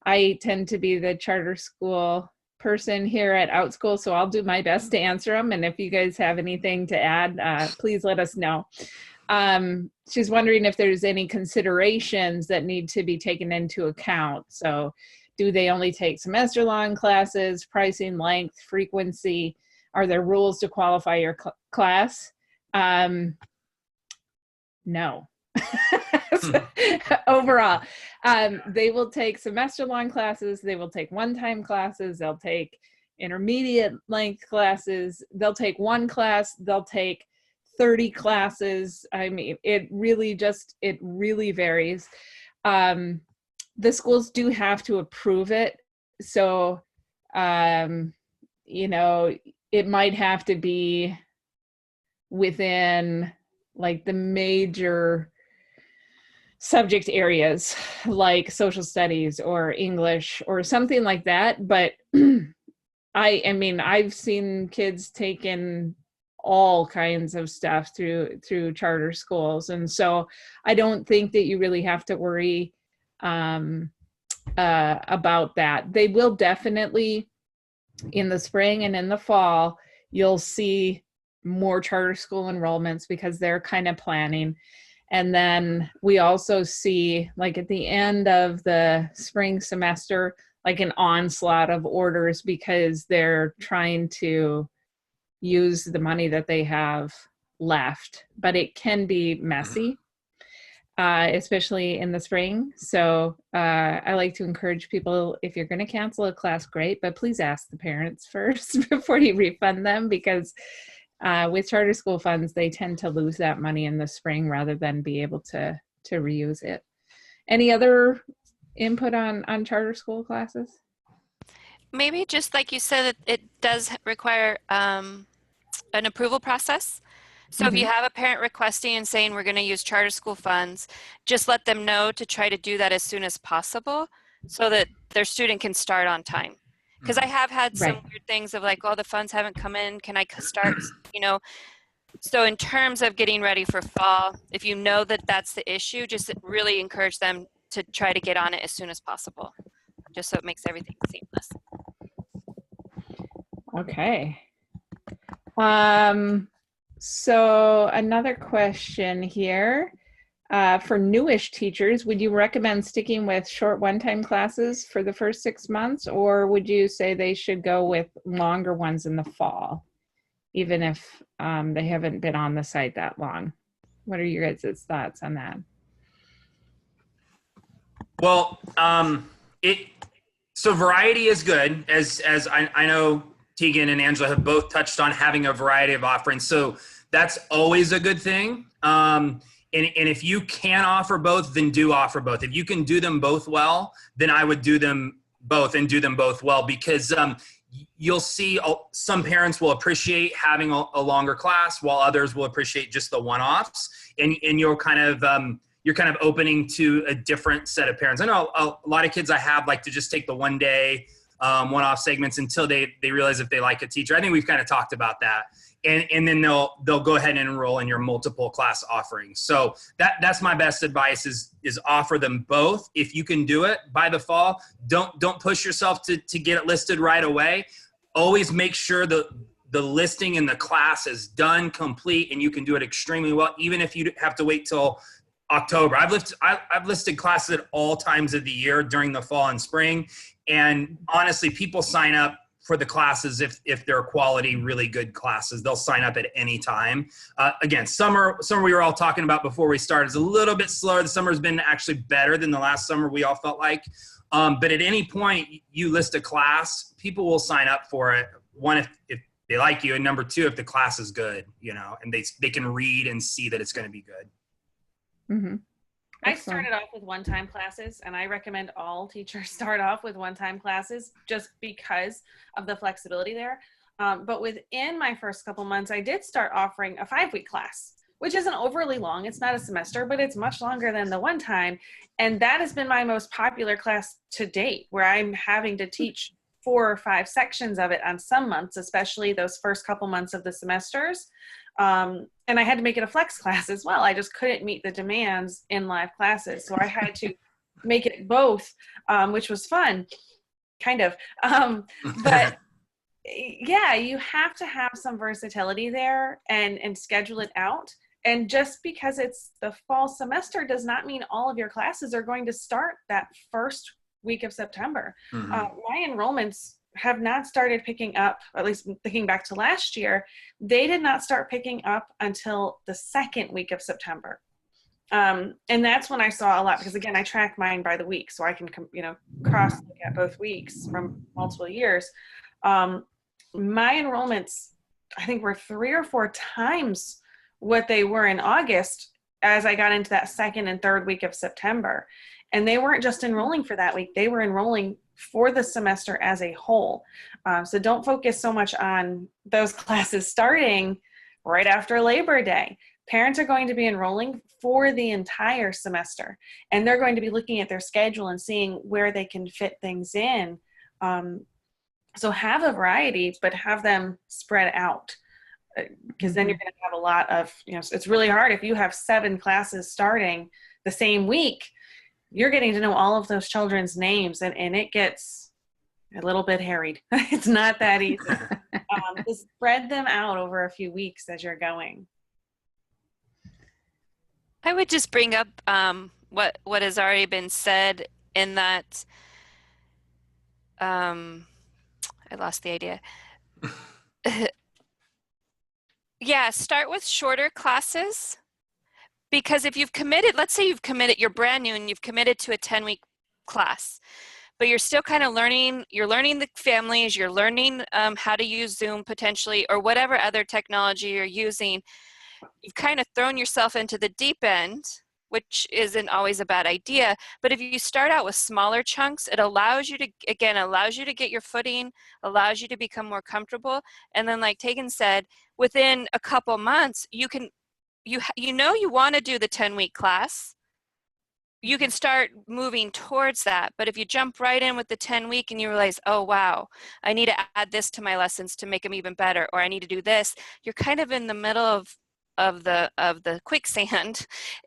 I tend to be the charter school person here at Outschool, so I'll do my best to answer them. And if you guys have anything to add, please let us know. She's wondering if there's any considerations that need to be taken into account. So do they only take semester-long classes, pricing, length, frequency? Are there rules to qualify your class? No. Overall, they will take semester-long classes. They will take one-time classes. They'll take intermediate length classes. They'll take one class. They'll take 30 classes. It really varies. The schools do have to approve it. So, it might have to be within like the major subject areas like social studies or English or something like that. But I've seen kids taking all kinds of stuff through charter schools. And so I don't think that you really have to worry about that. They will definitely, in the spring and in the fall, you'll see more charter school enrollments because they're kind of planning. And then we also see, like at the end of the spring semester, like an onslaught of orders because they're trying to use the money that they have left, but it can be messy, especially in the spring. So I like to encourage people, if you're going to cancel a class, great, but please ask the parents first before you refund them, because with charter school funds, they tend to lose that money in the spring rather than be able to reuse it. Any other input on charter school classes? Maybe just like you said, it does require an approval process. So if you have a parent requesting and saying we're going to use charter school funds, just let them know to try to do that as soon as possible so that their student can start on time. Because I have had some weird things of like, oh, the funds haven't come in. Can I start, you know? So in terms of getting ready for fall, if you know that that's the issue, just really encourage them to try to get on it as soon as possible, just so it makes everything seamless. Okay. So another question here. For newish teachers, would you recommend sticking with short one-time classes for the first 6 months, or would you say they should go with longer ones in the fall, even if they haven't been on the site that long? What are your guys' thoughts on that? Well, so variety is good, as I know Tegan and Angela have both touched on having a variety of offerings. So that's always a good thing. And if you can offer both, then do offer both. If you can do them both well, then I would do them both and do them both well, because you'll see some parents will appreciate having a longer class, while others will appreciate just the one-offs. And you're kind of opening to a different set of parents. I know a lot of kids I have like to just take the one-day one-off segments until they realize if they like a teacher. I think we've kind of talked about that. And then they'll go ahead and enroll in your multiple class offerings. So that's my best advice is offer them both. If you can do it by the fall, don't push yourself to get it listed right away. Always make sure the listing in the class is done, complete, and you can do it extremely well, even if you have to wait till October. I've listed classes at all times of the year during the fall and spring. And honestly, people sign up for the classes if they're quality, really good classes. They'll sign up at any time. Again, summer we were all talking about before we started is a little bit slower. The summer's been actually better than the last summer we all felt like. But at any point you list a class, people will sign up for it. One, if they like you, and number two, if the class is good, and they can read and see that it's going to be good. Mm-hmm. I started off with one-time classes, and I recommend all teachers start off with one-time classes just because of the flexibility there. But within my first couple months, I did start offering a 5-week class, which isn't overly long. It's not a semester, but it's much longer than the one-time. And that has been my most popular class to date, where I'm having to teach 4 or 5 sections of it on some months, especially those first couple months of the semesters. And I had to make it a flex class as well. I just couldn't meet the demands in live classes. So I had to make it both, which was fun, kind of. But yeah, you have to have some versatility there and schedule it out. And just because it's the fall semester does not mean all of your classes are going to start that first week of September. Mm-hmm. My enrollments have not started picking up, at least thinking back to last year, they did not start picking up until the second week of September. And that's when I saw a lot, because again, I track mine by the week, so I can, cross look at both weeks from multiple years. My enrollments, I think, were 3 or 4 times what they were in August as I got into that second and third week of September. And they weren't just enrolling for that week, they were enrolling for the semester as a whole. So don't focus so much on those classes starting right after Labor Day. Parents are going to be enrolling for the entire semester, and they're going to be looking at their schedule and seeing where they can fit things in. So have a variety, but have them spread out, because then you're going to have a lot of, it's really hard if you have 7 classes starting the same week. You're getting to know all of those children's names, and it gets a little bit harried. It's not that easy. Just spread them out over a few weeks as you're going. I would just bring up what has already been said in that, I lost the idea. Yeah, start with shorter classes, because if you've committed, let's say you've committed, you're brand new and you've committed to a 10-week class, but you're still kind of learning, you're learning the families, you're learning how to use Zoom potentially, or whatever other technology you're using. You've kind of thrown yourself into the deep end, which isn't always a bad idea. But if you start out with smaller chunks, it allows you to, again, allows you to get your footing, allows you to become more comfortable. And then like Tegan said, within a couple months, you can, you know you want to do the 10-week class. You can start moving towards that. But if you jump right in with the 10-week and you realize, oh, wow, I need to add this to my lessons to make them even better, or I need to do this, you're kind of in the middle of the quicksand,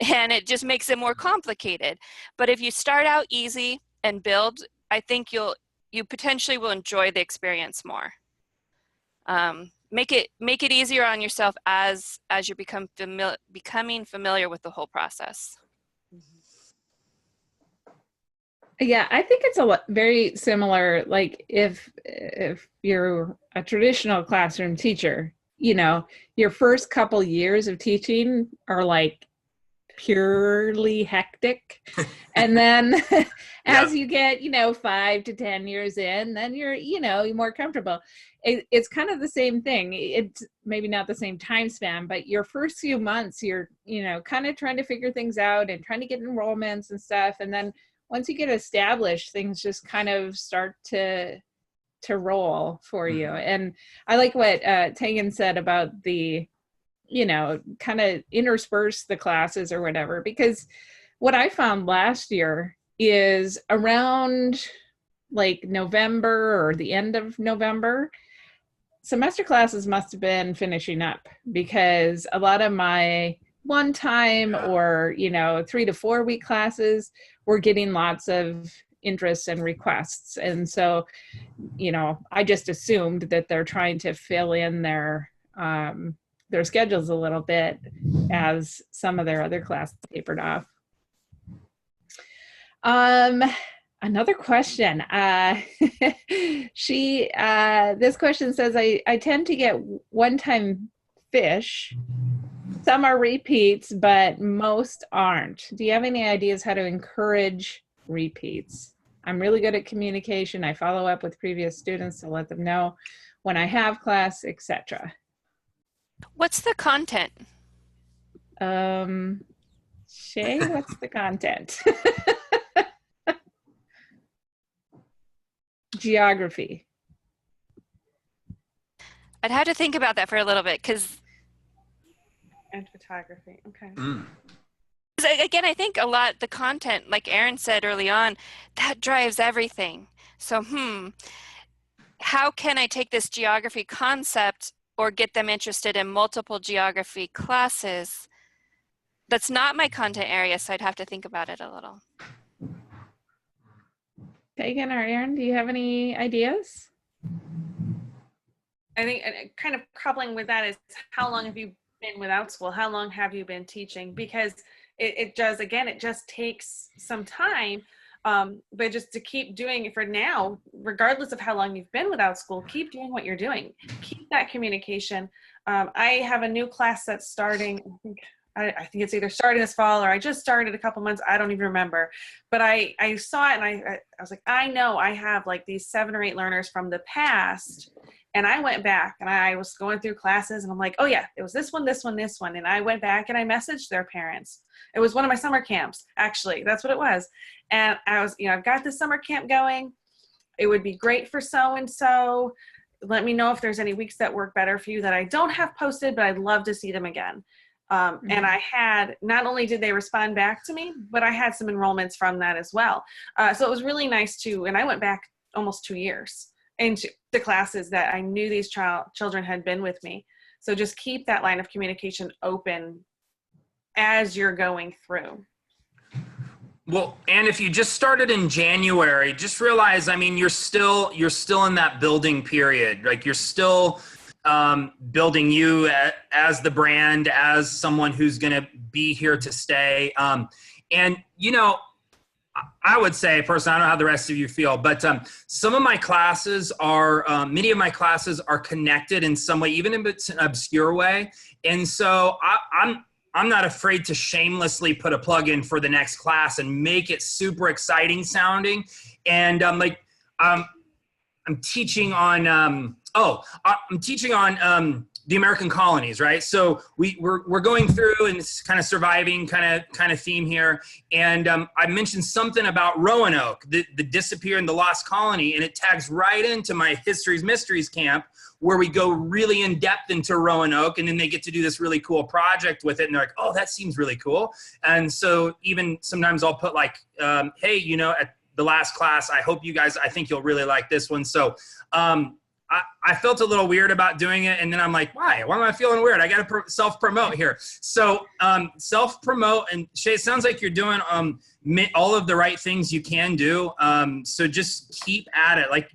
and it just makes it more complicated. But if you start out easy and build, I think you potentially will enjoy the experience more. Make it easier on yourself as you becoming familiar with the whole process. Yeah, I think it's very similar. Like if you're a traditional classroom teacher, you know, your first couple years of teaching are like purely hectic. And then as you get, 5 to 10 years in, then you're more comfortable. It's kind of the same thing. It's maybe not the same time span, but your first few months, you're, kind of trying to figure things out and trying to get enrollments and stuff. And then once you get established, things just kind of start to roll for you. And I like what Tegan said about the, kind of intersperse the classes or whatever, because what I found last year is around like November or the end of November, semester classes must have been finishing up, because a lot of my one-time or 3 to 4 week classes were getting lots of interests and requests. And so, I just assumed that they're trying to fill in their schedules a little bit as some of their other classes tapered off. Another question. This question says, I tend to get one-time fish. Some are repeats, but most aren't. Do you have any ideas how to encourage repeats? I'm really good at communication. I follow up with previous students to let them know when I have class, etc. What's the content? Shay, what's the content? Geography. I'd have to think about that for a little bit, because and photography. Okay. Again, I think a lot, the content, like Aaron said early on, that drives everything. So, how can I take this geography concept or get them interested in multiple geography classes? That's not my content area, so I'd have to think about it a little. Tegan or Aaron, do you have any ideas? I think kind of coupling with that is, how long have you been with Outschool? How long have you been teaching? Because it does, again, it just takes some time, but just to keep doing it for now, regardless of how long you've been with Outschool, keep doing what you're doing. Keep that communication. I have a new class that's starting, I think it's either starting this fall or I just started a couple months, I don't even remember. But I saw it and I was like, I know I have like these 7 or 8 learners from the past. And I went back and I was going through classes and I'm like, oh yeah, it was this one, this one, this one. And I went back and I messaged their parents. It was one of my summer camps, actually. That's what it was. And I was, I've got this summer camp going. It would be great for so-and-so. Let me know if there's any weeks that work better for you that I don't have posted, but I'd love to see them again. And I had, not only did they respond back to me, but I had some enrollments from that as well. So it was really nice too. And I went back almost 2 years into the classes that I knew these children had been with me. So just keep that line of communication open as you're going through. Well, and if you just started in January, just realize, you're still in that building period. Like you're still building you as the brand, as someone who's going to be here to stay. And, I would say personally, I don't know how the rest of you feel, but some of my classes are, many of my classes are connected in some way, even if it's an obscure way. And so I'm not afraid to shamelessly put a plug in for the next class and make it super exciting sounding. And I'm teaching on, I'm teaching on the American colonies, right? So we're going through and it's kind of surviving kind of theme here. And I mentioned something about Roanoke, the disappeared and the lost colony, and it tags right into my History's Mysteries camp, where we go really in depth into Roanoke, and then they get to do this really cool project with it. And they're like, oh, that seems really cool. And so even sometimes I'll put like, hey, you know, at the last class, I think you'll really like this one. So I felt a little weird about doing it. And then I'm like, why am I feeling weird? I got to self-promote here. So self-promote. And Shay, it sounds like you're doing all of the right things you can do. So just keep at it. Like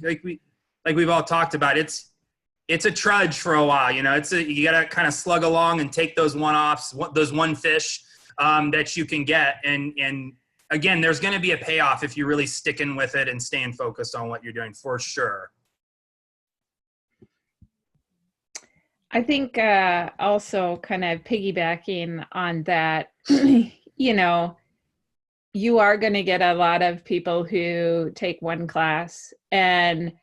we've all talked about. It's a trudge for a while. You know, you got to kind of slug along and take those one-offs, those one fish that you can get. And again, there's going to be a payoff if you're really sticking with it and staying focused on what you're doing, for sure. I think also kind of piggybacking on that, you know, you are going to get a lot of people who take one class, and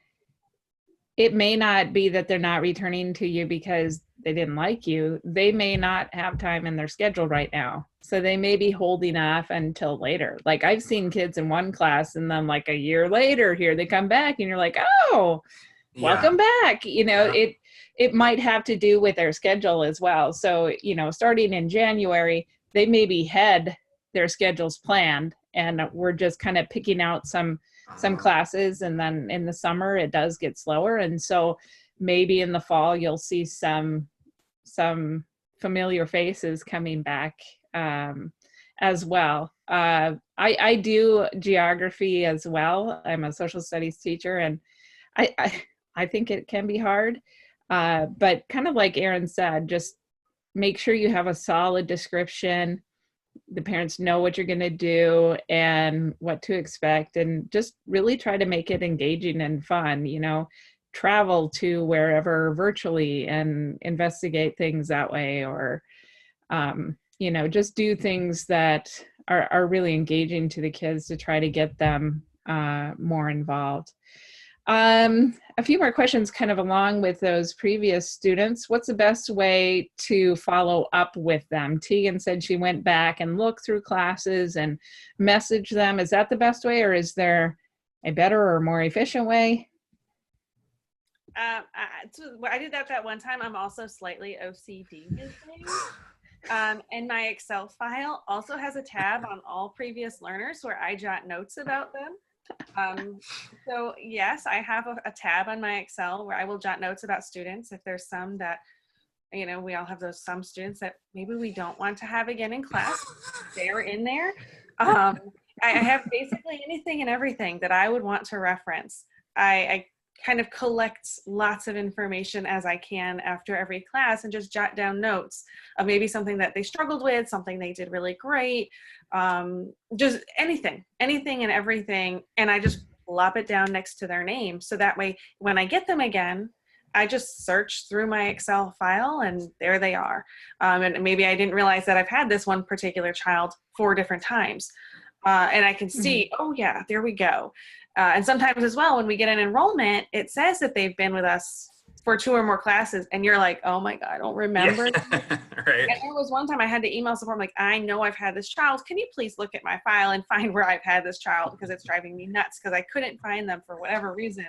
it may not be that they're not returning to you because they didn't like you. They may not have time in their schedule right now. So they may be holding off until later. Like I've seen kids in one class and then like a year later here they come back and you're like, oh, welcome back. You know, it might have to do with their schedule as well. So, you know, starting in January, they maybe had their schedules planned, and we're just kind of picking out some classes, and then in the summer it does get slower. And so maybe in the fall you'll see some familiar faces coming back as well. I do geography as well. I'm a social studies teacher, and I think it can be hard. But kind of like Aaron said, just make sure you have a solid description. The parents know what you're going to do and what to expect, and just really try to make it engaging and fun. You know, travel to wherever virtually and investigate things that way, or, you know, just do things that are really engaging to the kids to try to get them more involved. A few more questions kind of along with those previous students. What's the best way to follow up with them? Tegan said she went back and looked through classes and messaged them. Is that the best way, or is there a better or more efficient way? I did that one time. I'm also slightly OCD with things. And my Excel file also has a tab on all previous learners where I jot notes about them. So yes, I have a tab on my Excel where I will jot notes about students. If there's some that, you know, we all have some students that maybe we don't want to have again in class, they're in there. I have basically anything and everything that I would want to reference. I kind of collect lots of information as I can after every class and just jot down notes of maybe something that they struggled with, something they did really great, just anything and everything. And I just plop it down next to their name. So that way, when I get them again, I just search through my Excel file and there they are. And maybe I didn't realize that I've had this one particular child 4 different times. And I can see, oh yeah, there we go. And sometimes as well, when we get an enrollment, it says that they've been with us for 2 or more classes, and you're like, oh my God, I don't remember. Yeah. Right. And there was one time I had to email support, I'm like, I know I've had this child. Can you please look at my file and find where I've had this child, because it's driving me nuts because I couldn't find them for whatever reason.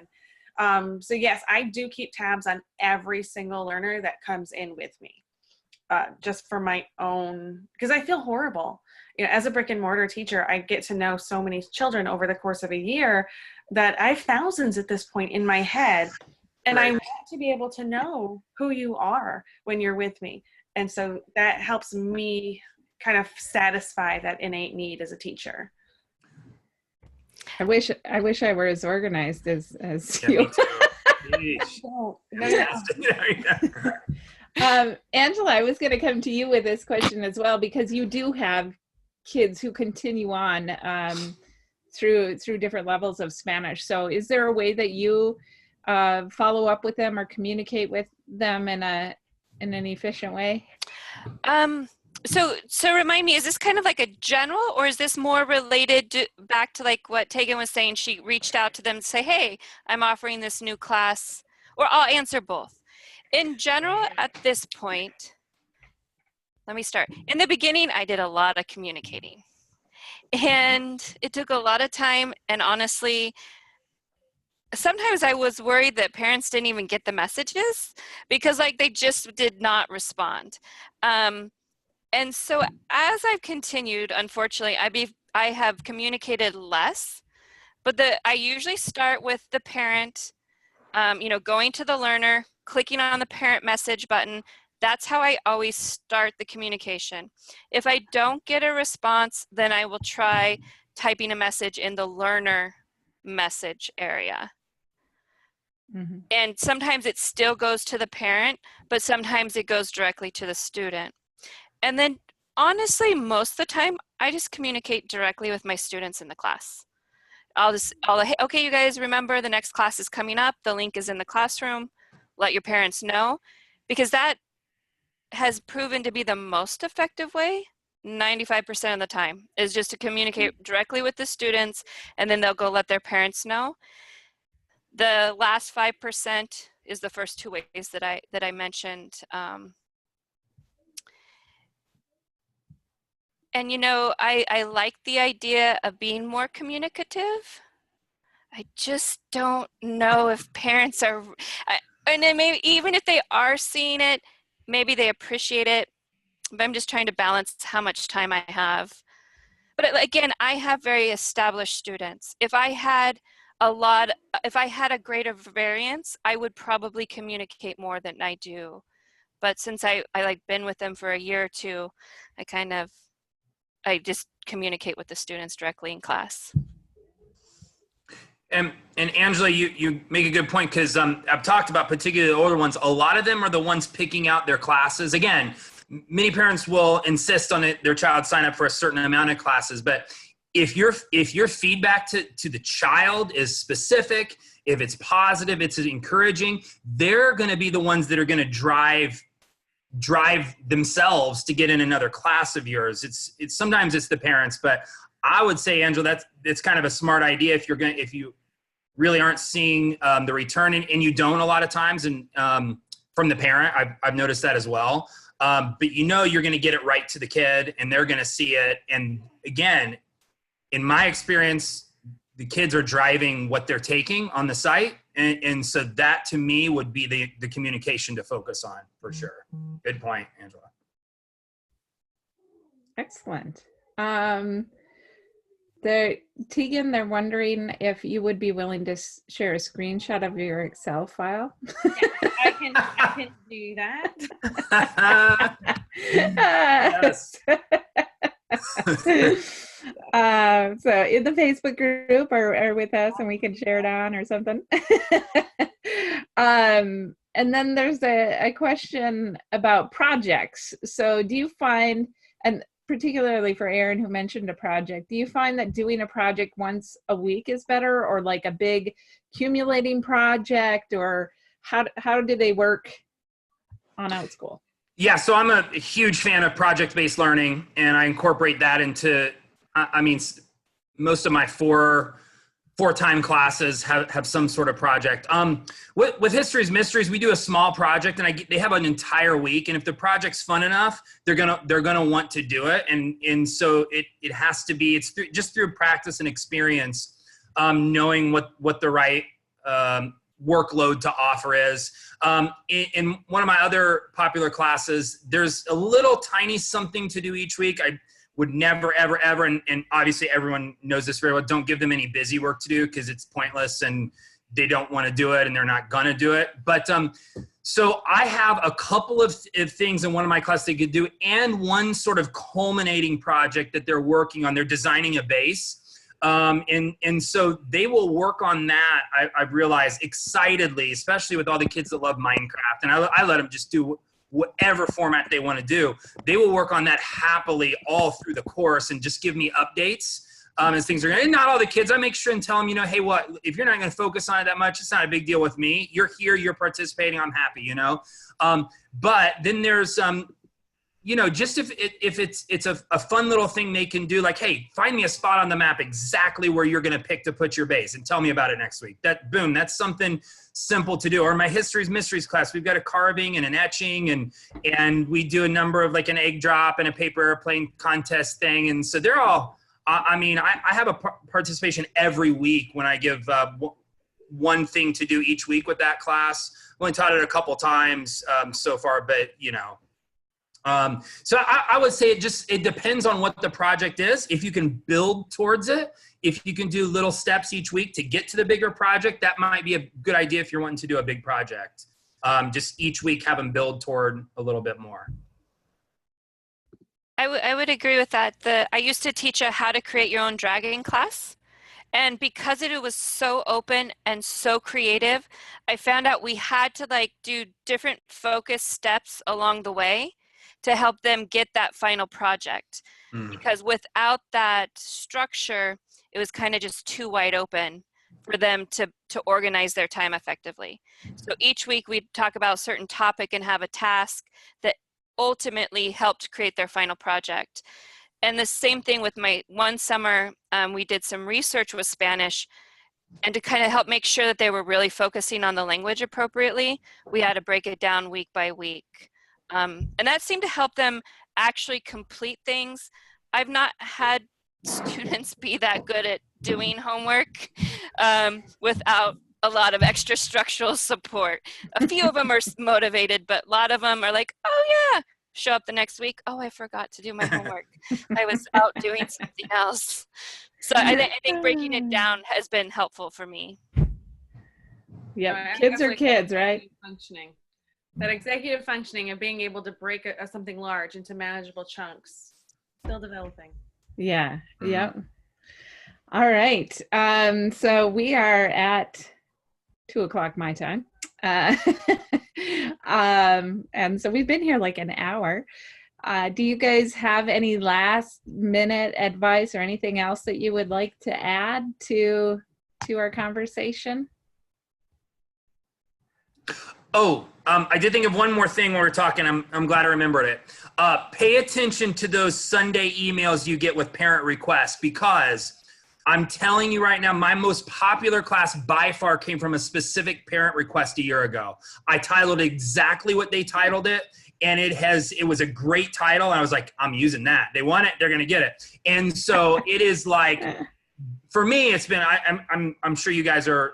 So yes, I do keep tabs on every single learner that comes in with me, just for my own, because I feel horrible. You know, as a brick and mortar teacher, I get to know so many children over the course of a year that I have thousands at this point in my head. And I want to be able to know who you are when you're with me. And so that helps me kind of satisfy that innate need as a teacher. I wish I were as organized as you. Angela, I was going to come to you with this question as well, because you do have kids who continue on through different levels of Spanish. So is there a way that you follow up with them or communicate with them in an efficient way? So remind me, is this kind of like a general, or is this more related back to like what Tegan was saying? She reached out to them to say, hey, I'm offering this new class, or I'll answer both. In general, at this point, let me start. In the beginning, I did a lot of communicating, and it took a lot of time, and honestly, sometimes I was worried that parents didn't even get the messages because like they just did not respond. And so as I've continued, unfortunately, I have communicated less, but I usually start with the parent, going to the learner, clicking on the parent message button. That's how I always start the communication. If I don't get a response, then I will try typing a message in the learner message area. Mm-hmm. And sometimes it still goes to the parent, but sometimes it goes directly to the student. And then honestly, most of the time, I just communicate directly with my students in the class. Hey, okay, you guys remember the next class is coming up. The link is in the classroom. Let your parents know, because that has proven to be the most effective way 95% of the time, is just to communicate directly with the students, and then they'll go let their parents know. The last 5% is the first two ways that I mentioned. And I like the idea of being more communicative. I just don't know if parents are, and then maybe even if they are seeing it, maybe they appreciate it, but I'm just trying to balance how much time I have. But again, I have very established students. If I had a greater variance, I would probably communicate more than I do. But since I like been with them for a year or two, I just communicate with the students directly in class. And Angela, you make a good point, because I've talked about particularly the older ones. A lot of them are the ones picking out their classes. Again, many parents will insist on their child sign up for a certain amount of classes, but if your feedback to the child is specific, if it's positive, it's encouraging, they're going to be the ones that are going to drive themselves to get in another class of yours. It's sometimes it's the parents, but I would say, Angela, it's kind of a smart idea if you really aren't seeing the return, and you don't a lot of times, and from the parent, I've noticed that as well. But you're going to get it right to the kid, and they're going to see it. And again, in my experience, the kids are driving what they're taking on the site. And so that to me would be the communication to focus on, for sure. Good point, Angela. Excellent. Tegan, they're wondering if you would be willing to share a screenshot of your Excel file. Yes, I can do that. Yes. So in the Facebook group or with us, and we can share it on or something. And then there's a question about projects. So do you find, and particularly for Aaron, who mentioned a project, do you find that doing a project once a week is better, or like a big accumulating project, or how do they work on Outschool? Yeah, so I'm a huge fan of project-based learning, and I incorporate that into, most of my four-time classes have some sort of project. With Histories Mysteries, we do a small project, and they have an entire week, and if the project's fun enough, they're gonna want to do it, and so it has to be, it's just through practice and experience, knowing what the right workload to offer is. In one of my other popular classes, there's a little tiny something to do each week. I would never, ever, ever, and obviously everyone knows this very well, don't give them any busy work to do, because it's pointless and they don't want to do it and they're not going to do it. But so I have a couple of things in one of my classes they could do, and one sort of culminating project that they're working on. They're designing a base. And so they will work on that, I've realized, excitedly, especially with all the kids that love Minecraft. And I let them just do whatever format they want to do. They will work on that happily all through the course and just give me updates. as things are going. And not all the kids. I make sure and tell them, hey, if you're not going to focus on it that much, it's not a big deal with me. You're here, you're participating. I'm happy, But then there's just if it's a fun little thing they can do, like, hey, find me a spot on the map exactly where you're going to pick to put your base and tell me about it next week. That's something simple to do. Or my histories mysteries class, we've got a carving and an etching, and we do a number of, like, an egg drop and a paper airplane contest thing. And so they're all, I have a participation every week when I give one thing to do each week with that class. I've only taught it a couple times so far, but so I would say it depends on what the project is. If you can build towards it, if you can do little steps each week to get to the bigger project, that might be a good idea if you're wanting to do a big project. Just each week have them build toward a little bit more. I would agree with that. I used to teach a how to create your own dragon class. And because it was so open and so creative, I found out we had to do different focus steps along the way to help them get that final project. Because without that structure, it was kind of just too wide open for them to organize their time effectively. So each week we'd talk about a certain topic and have a task that ultimately helped create their final project. And the same thing with my one summer, we did some research with Spanish, and to kind of help make sure that they were really focusing on the language appropriately, we had to break it down week by week. And that seemed to help them actually complete things. I've not had students be that good at doing homework without a lot of extra structural support. A few of them are motivated, but a lot of them are like, oh yeah, show up the next week. Oh, I forgot to do my homework. I was out doing something else. So I think breaking it down has been helpful for me. Yeah, kids are kids, right? Functioning. That executive functioning of being able to break something large into manageable chunks. Still developing. Yeah. Yep. All right. So we are at 2:00 my time. And so we've been here like an hour. Do you guys have any last minute advice or anything else that you would like to add to our conversation? I did think of one more thing when we were talking. I'm glad I remembered it. Pay attention to those Sunday emails you get with parent requests, because I'm telling you right now, my most popular class by far came from a specific parent request a year ago. I titled exactly what they titled it, and it was a great title. And I was like, I'm using that. They want it, they're going to get it. And so it is like, for me, it's been, I'm sure you guys are,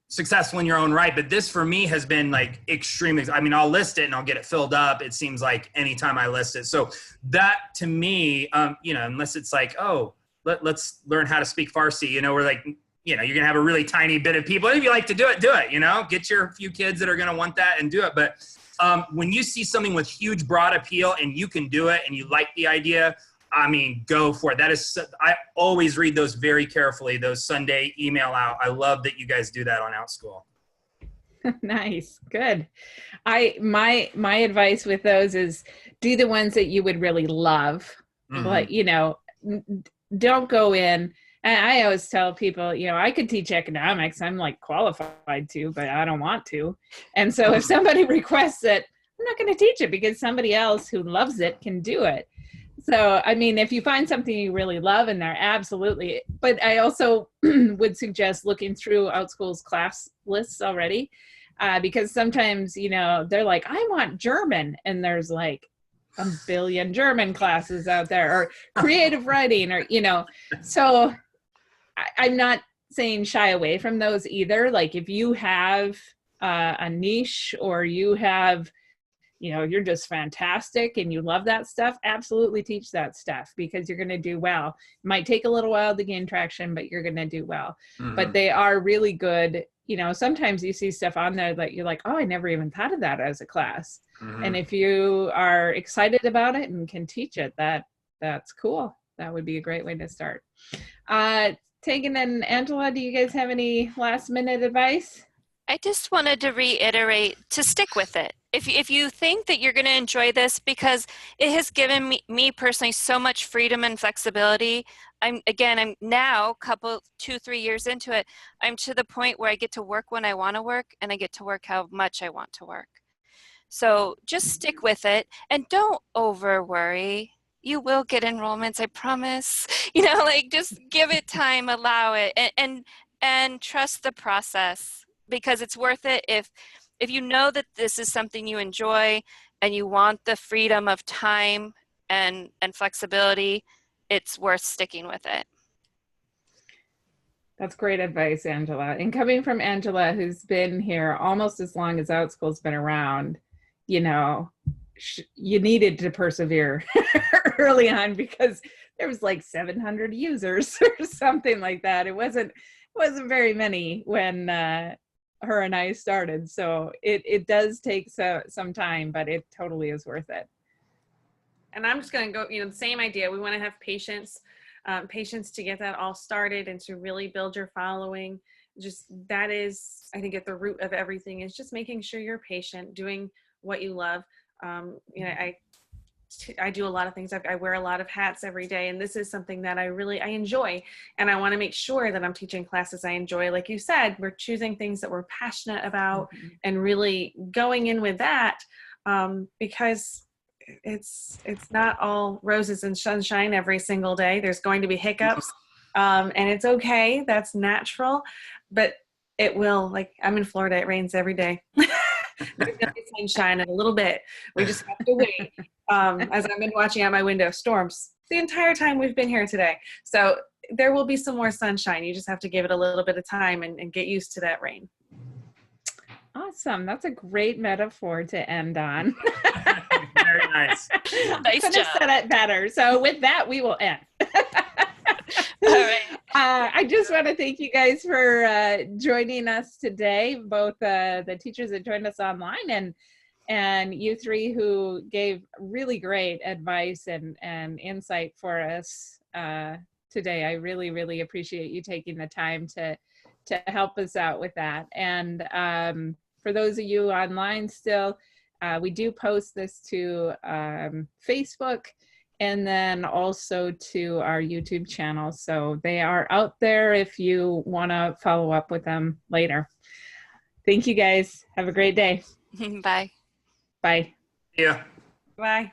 successful in your own right, but this for me has been like extremely, I'll list it and I'll get it filled up. It seems like anytime I list it. So that to me, unless it's like, oh, let's learn how to speak Farsi, we're like, you're going to have a really tiny bit of people. If you like to do it, get your few kids that are going to want that and do it. But when you see something with huge broad appeal and you can do it and you like the idea, go for it. I always read those very carefully, those Sunday email out. I love that you guys do that on Outschool. Nice. Good. My advice with those is do the ones that you would really love. Like, don't go in. And I always tell people, I could teach economics. I'm like qualified to, but I don't want to. And so if somebody requests it, I'm not going to teach it because somebody else who loves it can do it. So, if you find something you really love in there, absolutely. But I also would suggest looking through Outschool's class lists already, because sometimes, they're like, I want German. And there's like a billion German classes out there, or creative writing, or, so I'm not saying shy away from those either. Like if you have a niche, or you have, you're just fantastic and you love that stuff, absolutely teach that stuff, because you're going to do well. It might take a little while to gain traction, but you're going to do well. But they are really good. Sometimes you see stuff on there that you're like, oh, I never even thought of that as a class. And if you are excited about it and can teach it, that's cool. That would be a great way to start. Tegan and Angela, do you guys have any last minute advice? I just wanted to reiterate to stick with it. if you think that you're going to enjoy this, because it has given me personally so much freedom and flexibility. I'm now 2-3 years into it. I'm to the point where I get to work when I want to work, and I get to work how much I want to work. So just stick with it and don't over worry. You will get enrollments, I promise. Like, just give it time, allow it, and trust the process, because it's worth it. If you know that this is something you enjoy and you want the freedom of time and flexibility, it's worth sticking with it. That's great advice, Angela. And coming from Angela, who's been here almost as long as Outschool's been around, you needed to persevere early on, because there was like 700 users or something like that. It wasn't very many when her and I started. So it does take some time, but it totally is worth it. And I'm just going to go, the same idea. We want to have patience to get that all started and to really build your following. Just that is, I think, at the root of everything, is just making sure you're patient, doing what you love. I do a lot of things. I wear a lot of hats every day, and this is something that I enjoy, and I want to make sure that I'm teaching classes I enjoy. Like you said, we're choosing things that we're passionate about and really going in with that, because it's not all roses and sunshine every single day. There's going to be hiccups, and it's okay. That's natural, but it will, like, I'm in Florida, it rains every day. There's going to be sunshine in a little bit. We just have to wait. As I've been watching out my window, storms the entire time we've been here today. So there will be some more sunshine. You just have to give it a little bit of time and get used to that rain. Awesome. That's a great metaphor to end on. Very nice. Nice Couldn't job. have said it better. So with that, we will end. All right. I just want to thank you guys for joining us today, both the teachers that joined us online and you three who gave really great advice and insight for us today. I really, really appreciate you taking the time to help us out with that. And for those of you online still, we do post this to Facebook and then also to our YouTube channel. So they are out there if you want to follow up with them later. Thank you guys. Have a great day. Bye. Bye. Yeah. Bye.